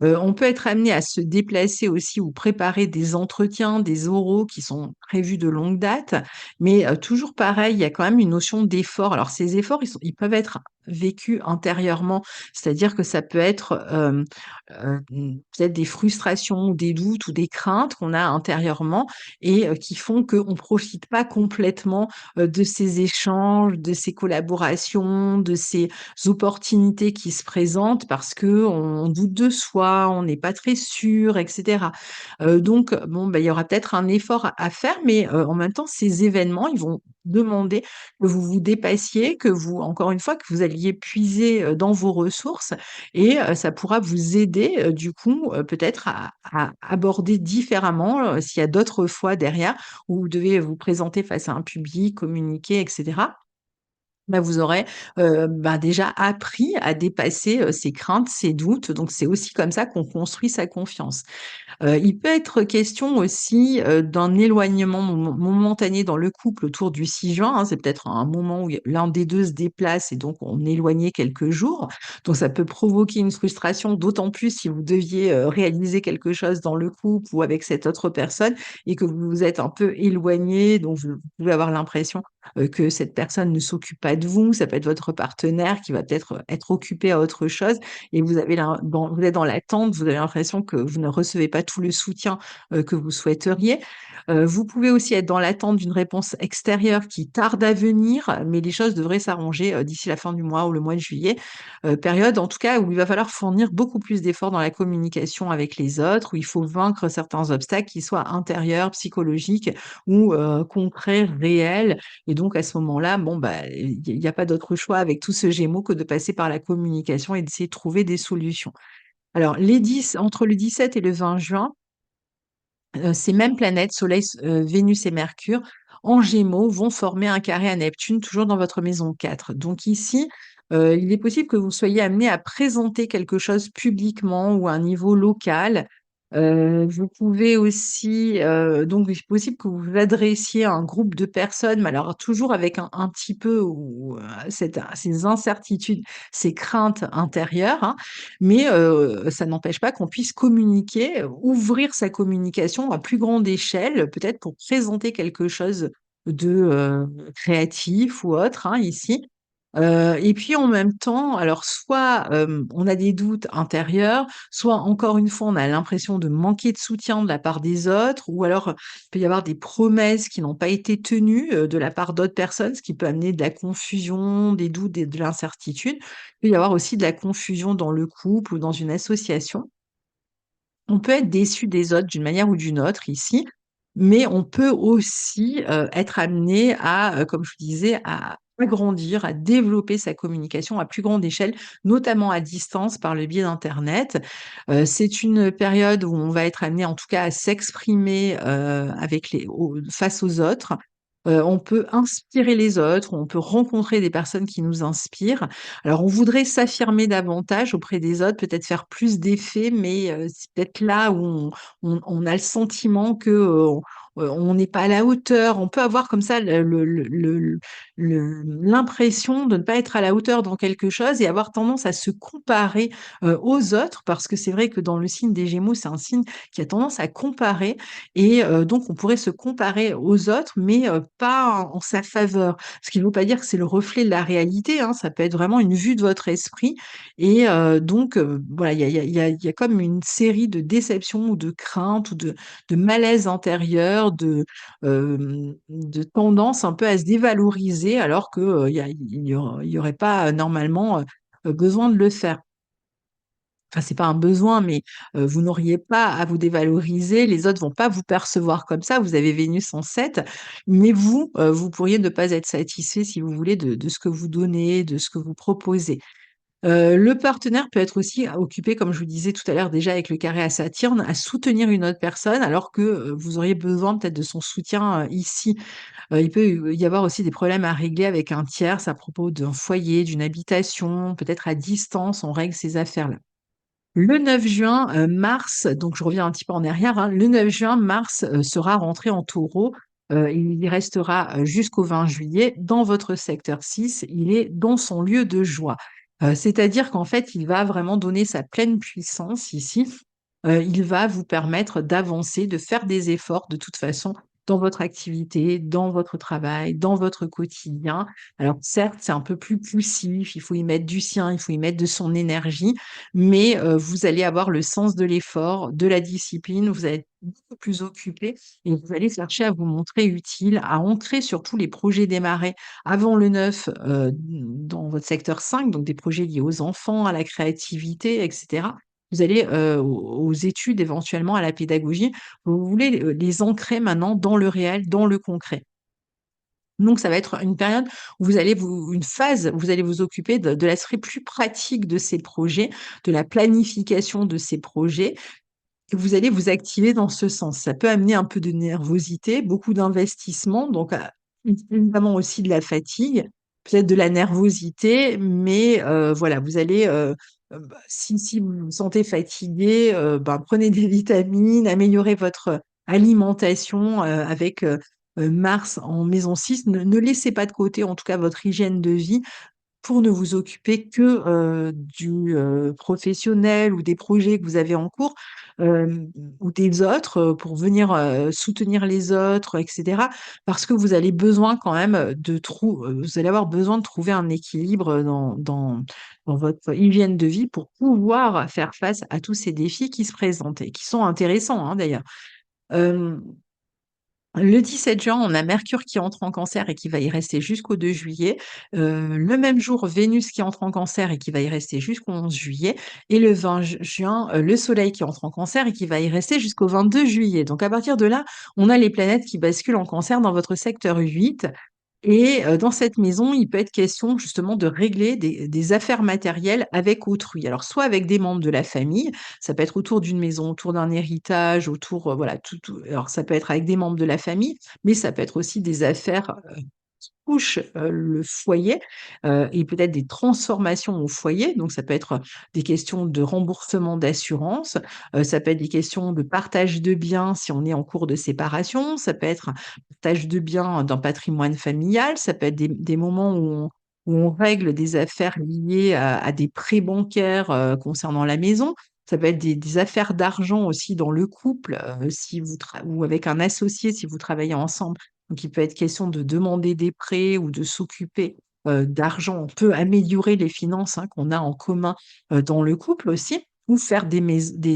On peut être amené à se déplacer aussi ou préparer des entretiens, des oraux qui sont prévus de longue date, mais toujours pareil, il y a quand même une notion d'effort. Alors ces efforts, ils peuvent être vécus intérieurement, c'est-à-dire que ça peut être, peut-être des frustrations ou des doutes ou des craintes qu'on a intérieurement et qui font qu'on ne profite pas complètement, de ces échanges, de ces collaborations, de ces opportunités qui se présentent parce qu'on doute de soi, on n'est pas très sûr, et cetera. Donc bon, bah, il y aura peut-être un effort à faire, mais en même temps, ces événements, ils vont demander que vous vous dépassiez, que vous encore une fois, que vous alliez puiser, dans vos ressources et ça pourra vous aider, du coup, peut-être à aborder différemment, s'il y a d'autres fois derrière où vous devez vous présenter face à un public, communiquer et cetera. Bah, vous aurez, bah, déjà appris à dépasser, ses craintes, ses doutes, donc c'est aussi comme ça qu'on construit sa confiance. Il peut être question aussi, d'un éloignement momentané dans le couple autour du 6 juin, hein. C'est peut-être un moment où l'un des 2 se déplace et donc on est éloigné quelques jours. Donc ça peut provoquer une frustration, d'autant plus si vous deviez, réaliser quelque chose dans le couple ou avec cette autre personne et que vous vous êtes un peu éloigné, donc vous pouvez avoir l'impression que cette personne ne s'occupe pas de vous. Ça peut être votre partenaire qui va peut-être être occupé à autre chose et vous êtes dans l'attente, vous avez l'impression que vous ne recevez pas tout le soutien que vous souhaiteriez. Vous pouvez aussi être dans l'attente d'une réponse extérieure qui tarde à venir, mais les choses devraient s'arranger d'ici la fin du mois ou le mois de juillet. Période en tout cas où il va falloir fournir beaucoup plus d'efforts dans la communication avec les autres, où il faut vaincre certains obstacles, qu'ils soient intérieurs, psychologiques ou concrets, réels. Et donc à ce moment-là, bon, bah, il y a pas d'autre choix avec tout ce Gémeaux que de passer par la communication et d'essayer de trouver des solutions. Alors entre le 17 et le 20 juin, ces mêmes planètes, Soleil, Vénus et Mercure, en Gémeaux, vont former un carré à Neptune, toujours dans votre maison 4. Donc ici, il est possible que vous soyez amené à présenter quelque chose publiquement ou à un niveau local. Vous pouvez aussi, donc il est possible que vous vous adressiez à un groupe de personnes, mais alors toujours avec un petit peu ou ces incertitudes, ces craintes intérieures, hein, mais ça n'empêche pas qu'on puisse communiquer, ouvrir sa communication à plus grande échelle, peut-être pour présenter quelque chose de, créatif ou autre, hein, ici. Et puis en même temps, alors soit, on a des doutes intérieurs, soit encore une fois, on a l'impression de manquer de soutien de la part des autres, ou alors, il peut y avoir des promesses qui n'ont pas été tenues, de la part d'autres personnes, ce qui peut amener de la confusion, des doutes et de l'incertitude. Il peut y avoir aussi de la confusion dans le couple ou dans une association. On peut être déçu des autres d'une manière ou d'une autre ici, mais on peut aussi, être amené à, comme je vous disais, à agrandir, à développer sa communication à plus grande échelle, notamment à distance par le biais d'internet. C'est une période où on va être amené en tout cas à s'exprimer, avec face aux autres. On peut inspirer les autres, on peut rencontrer des personnes qui nous inspirent. Alors, on voudrait s'affirmer davantage auprès des autres, peut-être faire plus d'effets, mais c'est peut-être là où on a le sentiment que, on n'est pas à la hauteur. On peut avoir comme ça l'impression de ne pas être à la hauteur dans quelque chose et avoir tendance à se comparer, aux autres, parce que c'est vrai que dans le signe des Gémeaux, c'est un signe qui a tendance à comparer et donc on pourrait se comparer aux autres, mais pas en sa faveur. Ce qui ne veut pas dire que c'est le reflet de la réalité, hein, ça peut être vraiment une vue de votre esprit et donc voilà, il y a comme une série de déceptions ou de craintes ou de malaise intérieur, de tendance un peu à se dévaloriser alors que, il y aurait pas, normalement, besoin de le faire. Enfin, c'est pas un besoin, mais vous n'auriez pas à vous dévaloriser, les autres vont pas vous percevoir comme ça. Vous avez Vénus en 7, mais vous, vous pourriez ne pas être satisfait, si vous voulez, de ce que vous donnez, de ce que vous proposez. Le partenaire peut être aussi occupé, comme je vous disais tout à l'heure déjà avec le carré à Saturne, à soutenir une autre personne alors que, vous auriez besoin peut-être de son soutien, ici. Il peut y avoir aussi des problèmes à régler avec un tierce à propos d'un foyer, d'une habitation, peut-être à distance, on règle ces affaires-là. Le 9 juin, Mars, donc je reviens un petit peu en arrière, hein. Le 9 juin, Mars, sera rentré en Taureau, il y restera, jusqu'au 20 juillet dans votre secteur 6. Il est dans son lieu de joie. C'est-à-dire qu'en fait, il va vraiment donner sa pleine puissance ici. Il va vous permettre d'avancer, de faire des efforts de toute façon dans votre activité, dans votre travail, dans votre quotidien. Alors certes, c'est un peu plus poussif, il faut y mettre du sien, il faut y mettre de son énergie, mais vous allez avoir le sens de l'effort, de la discipline, vous allez être beaucoup plus occupé et vous allez chercher à vous montrer utile, à ancrer surtout les projets démarrés avant le 9 dans votre secteur 5, donc des projets liés aux enfants, à la créativité, etc. Vous allez, aux études, éventuellement à la pédagogie. Vous voulez, les ancrer maintenant dans le réel, dans le concret. Donc ça va être une période où une phase où vous allez vous occuper de l'aspect plus pratique de ces projets, de la planification de ces projets et vous allez vous activer dans ce sens. Ça peut amener un peu de nervosité, beaucoup d'investissement, donc évidemment aussi de la fatigue, peut-être de la nervosité, mais voilà, vous allez, bah, si vous vous sentez fatigué, ben, prenez des vitamines, améliorez votre alimentation, avec, Mars en maison 6. Ne laissez pas de côté, en tout cas, votre hygiène de vie. pour ne vous occuper que, du, professionnel ou des projets que vous avez en cours, ou des autres, pour venir, soutenir les autres et cetera. Parce que vous allez besoin quand même, vous allez avoir besoin de trouver un équilibre, dans votre hygiène de vie pour pouvoir faire face à tous ces défis qui se présentent et qui sont intéressants, hein, d'ailleurs. Hem le 17 juin, on a Mercure qui entre en Cancer et qui va y rester jusqu'au 2 juillet. Le même jour, Vénus qui entre en Cancer et qui va y rester jusqu'au 11 juillet. Et le 20 juin, le Soleil qui entre en Cancer et qui va y rester jusqu'au 22 juillet. Donc à partir de là, on a les planètes qui basculent en Cancer dans votre secteur 8. Et dans cette maison, il peut être question justement de régler des affaires matérielles avec autrui. Alors soit avec des membres de la famille, ça peut être autour d'une maison, autour d'un héritage, autour, voilà, tout alors ça peut être avec des membres de la famille, mais ça peut être aussi des affaires touche, le foyer, et peut-être des transformations au foyer. Donc ça peut être des questions de remboursement d'assurance, ça peut être des questions de partage de biens si on est en cours de séparation, ça peut être un partage de biens d'un patrimoine familial, ça peut être des moments où on règle des affaires liées à des prêts bancaires, concernant la maison. Ça peut être des affaires d'argent aussi dans le couple, si vous tra ou avec un associé si vous travaillez ensemble. Donc, il peut être question de demander des prêts ou de s'occuper, d'argent. On peut améliorer les finances, hein, qu'on a en commun, dans le couple aussi, ou faire des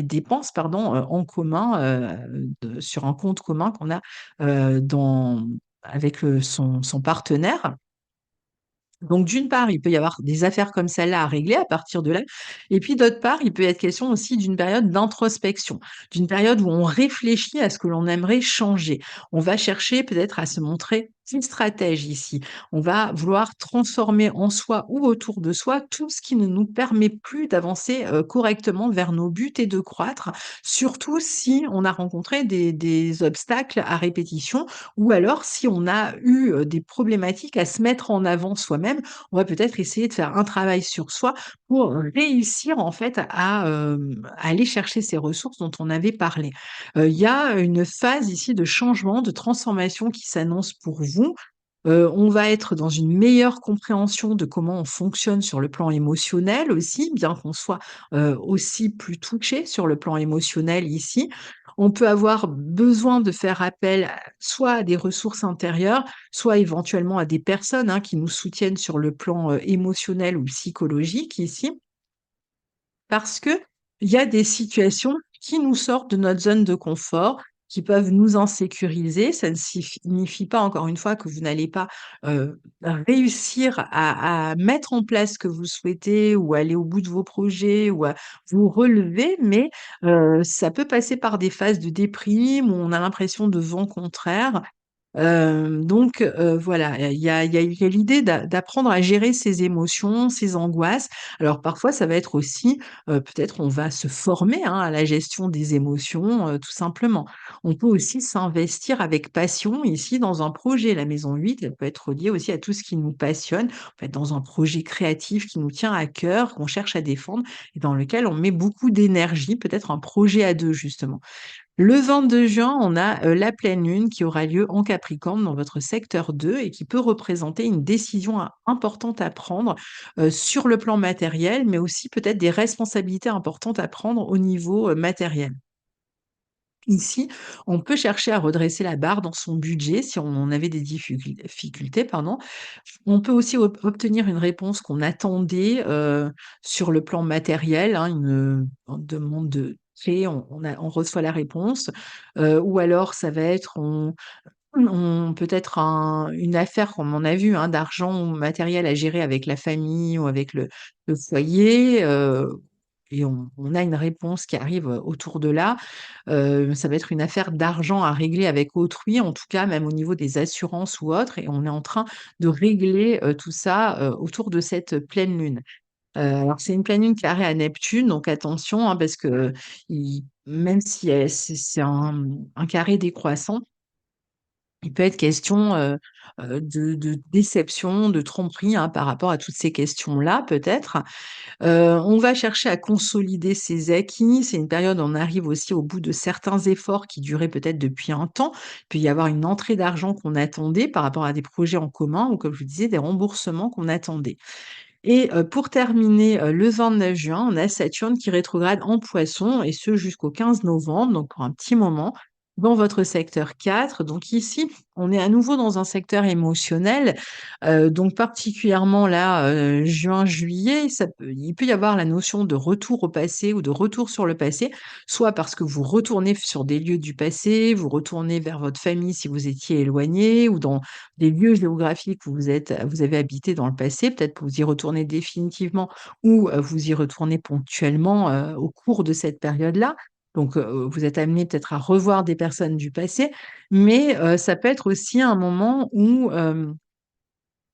dépenses, pardon, en commun, sur un compte commun qu'on a, avec, son partenaire. Donc d'une part, il peut y avoir des affaires comme celle-là à régler à partir de là et puis d'autre part, il peut être question aussi d'une période d'introspection, d'une période où on réfléchit à ce que l'on aimerait changer. On va chercher peut-être à se montrer une stratège ici. On va vouloir transformer en soi ou autour de soi tout ce qui ne nous permet plus d'avancer, correctement vers nos buts et de croître, surtout si on a rencontré des obstacles à répétition ou alors si on a eu, des problématiques à se mettre en avant soi-même, on va peut-être essayer de faire un travail sur soi pour réussir en fait à aller chercher ces ressources dont on avait parlé. Il y a une phase ici de changement, de transformation qui s'annonce pour vous. On va être dans une meilleure compréhension de comment on fonctionne sur le plan émotionnel aussi, bien qu'on soit, aussi plus touché sur le plan émotionnel ici. On peut avoir besoin de faire appel soit à des ressources intérieures, soit éventuellement à des personnes, hein, qui nous soutiennent sur le plan, émotionnel ou psychologique ici. Parce que il y a des situations qui nous sortent de notre zone de confort, qui peuvent nous insécuriser. Ça ne signifie pas, encore une fois, que vous n'allez pas, réussir à mettre en place ce que vous souhaitez ou aller au bout de vos projets ou à vous relever, mais ça peut passer par des phases de déprime où on a l'impression de vent contraire. Donc voilà, il y a l'idée d'apprendre à gérer ses émotions, ses angoisses. Alors parfois, ça va être aussi, peut-être on va se former, hein, à la gestion des émotions, tout simplement. On peut aussi s'investir avec passion ici dans un projet. La maison 8, elle peut être reliée aussi à tout ce qui nous passionne, en fait, dans un projet créatif qui nous tient à cœur, qu'on cherche à défendre et dans lequel on met beaucoup d'énergie, peut-être un projet à 2 justement. Le 22 juin, on a, la pleine lune qui aura lieu en Capricorne dans votre secteur 2 et qui peut représenter une décision importante à prendre, sur le plan matériel, mais aussi peut-être des responsabilités importantes à prendre au niveau, matériel. Ici, on peut chercher à redresser la barre dans son budget si on en avait des difficultés, pardon. On peut aussi obtenir une réponse qu'on attendait, sur le plan matériel, hein, une demande de prêt, on reçoit la réponse, ou alors ça va être on peut-être une affaire comme on a vu, hein, d'argent ou matériel à gérer avec la famille ou avec le foyer, et on a une réponse qui arrive, autour de là. Ça va être une affaire d'argent à régler avec autrui, en tout cas même au niveau des assurances ou autres et on est en train de régler, tout ça, autour de cette pleine lune. Alors c'est une pleine lune carrée à Neptune, donc attention, hein, parce que il même si, c'est un carré décroissant, il peut être question, de déception, de tromperie, hein, par rapport à toutes ces questions-là peut-être. On va chercher à consolider ses acquis. C'est une période où on arrive aussi au bout de certains efforts qui duraient peut-être depuis un temps. Il peut y avoir une entrée d'argent qu'on attendait par rapport à des projets en commun ou comme je vous disais, des remboursements qu'on attendait. Et pour terminer, le 29 juin, on a Saturne qui rétrograde en Poissons et ce jusqu'au 15 novembre, donc pour un petit moment, dans votre secteur 4. Donc ici, on est à nouveau dans un secteur émotionnel, donc particulièrement là, juin, juillet, il peut y avoir la notion de retour au passé ou de retour sur le passé, soit parce que vous retournez sur des lieux du passé, vous retournez vers votre famille si vous étiez éloigné ou dans des lieux géographiques où vous avez habité dans le passé, peut-être que vous y retournez définitivement ou vous y retournez ponctuellement, au cours de cette période-là. Donc, vous êtes amené peut-être à revoir des personnes du passé, mais ça peut être aussi un moment où,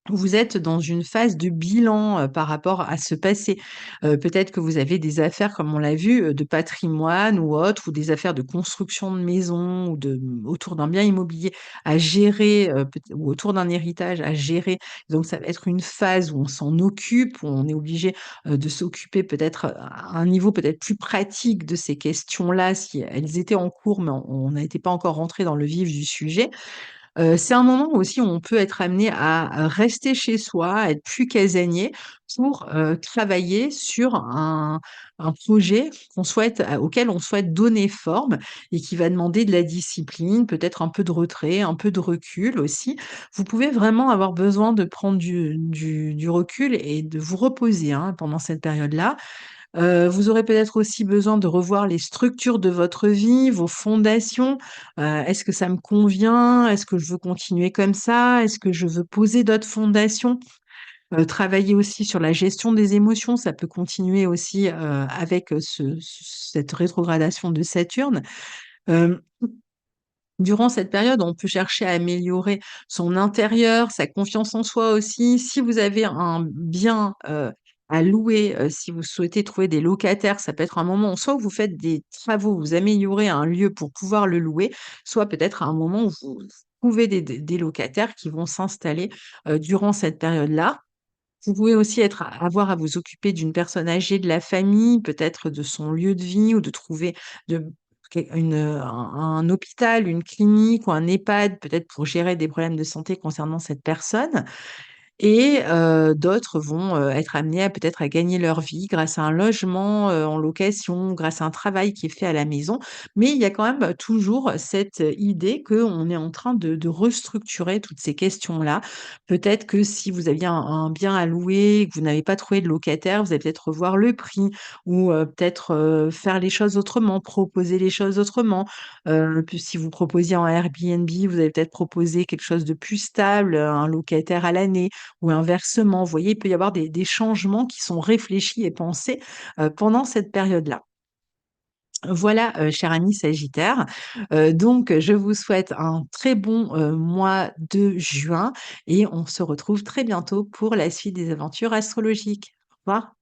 vous êtes dans une phase de bilan, par rapport à ce passé. Peut-être que vous avez des affaires, comme on l'a vu, de patrimoine ou autre, ou des affaires de construction de maison ou autour d'un bien immobilier à gérer, ou autour d'un héritage à gérer. Donc ça va être une phase où on s'en occupe, où on est obligé, de s'occuper peut-être, à un niveau peut-être plus pratique de ces questions-là, si elles étaient en cours, mais on n'était pas encore rentré dans le vif du sujet. C'est un moment aussi où on peut être amené à rester chez soi, à être plus casanier pour, travailler sur un projet auquel on souhaite donner forme et qui va demander de la discipline, peut-être un peu de retrait, un peu de recul aussi. Vous pouvez vraiment avoir besoin de prendre du recul et de vous reposer, hein, pendant cette période-là. Vous aurez peut-être aussi besoin de revoir les structures de votre vie, vos fondations. Est-ce que ça me convient? Est-ce que je veux continuer comme ça? Est-ce que je veux poser d'autres fondations? Travailler aussi sur la gestion des émotions, ça peut continuer aussi, avec, cette rétrogradation de Saturne. Hem Durant cette période, on peut chercher à améliorer son intérieur, sa confiance en soi aussi. Si vous avez un bien, à louer, si vous souhaitez trouver des locataires, ça peut être un moment où soit vous faites des travaux, vous améliorez un lieu pour pouvoir le louer, soit peut-être à un moment où vous trouvez des locataires qui vont s'installer, durant cette période-là. Vous pouvez aussi avoir à vous occuper d'une personne âgée de la famille, peut-être de son lieu de vie ou de trouver de un hôpital, une clinique ou un EHPAD, peut-être pour gérer des problèmes de santé concernant cette personne. Et d'autres vont, être amenés à peut-être à gagner leur vie grâce à un logement, en location, grâce à un travail qui est fait à la maison. Mais il y a quand même, toujours cette idée qu'on est en train de restructurer toutes ces questions-là. Peut-être que si vous aviez un bien à louer et que vous n'avez pas trouvé de locataire, vous allez peut-être revoir le prix ou peut-être, faire les choses autrement, proposer les choses autrement. Puis si vous proposiez en Airbnb, vous allez peut-être proposer quelque chose de plus stable, un locataire à l'année ou inversement. Vous voyez, il peut y avoir des changements qui sont réfléchis et pensés, pendant cette période-là. Voilà, cher ami Sagittaire, donc je vous souhaite un très bon, mois de juin et on se retrouve très bientôt pour la suite des aventures astrologiques. Au revoir.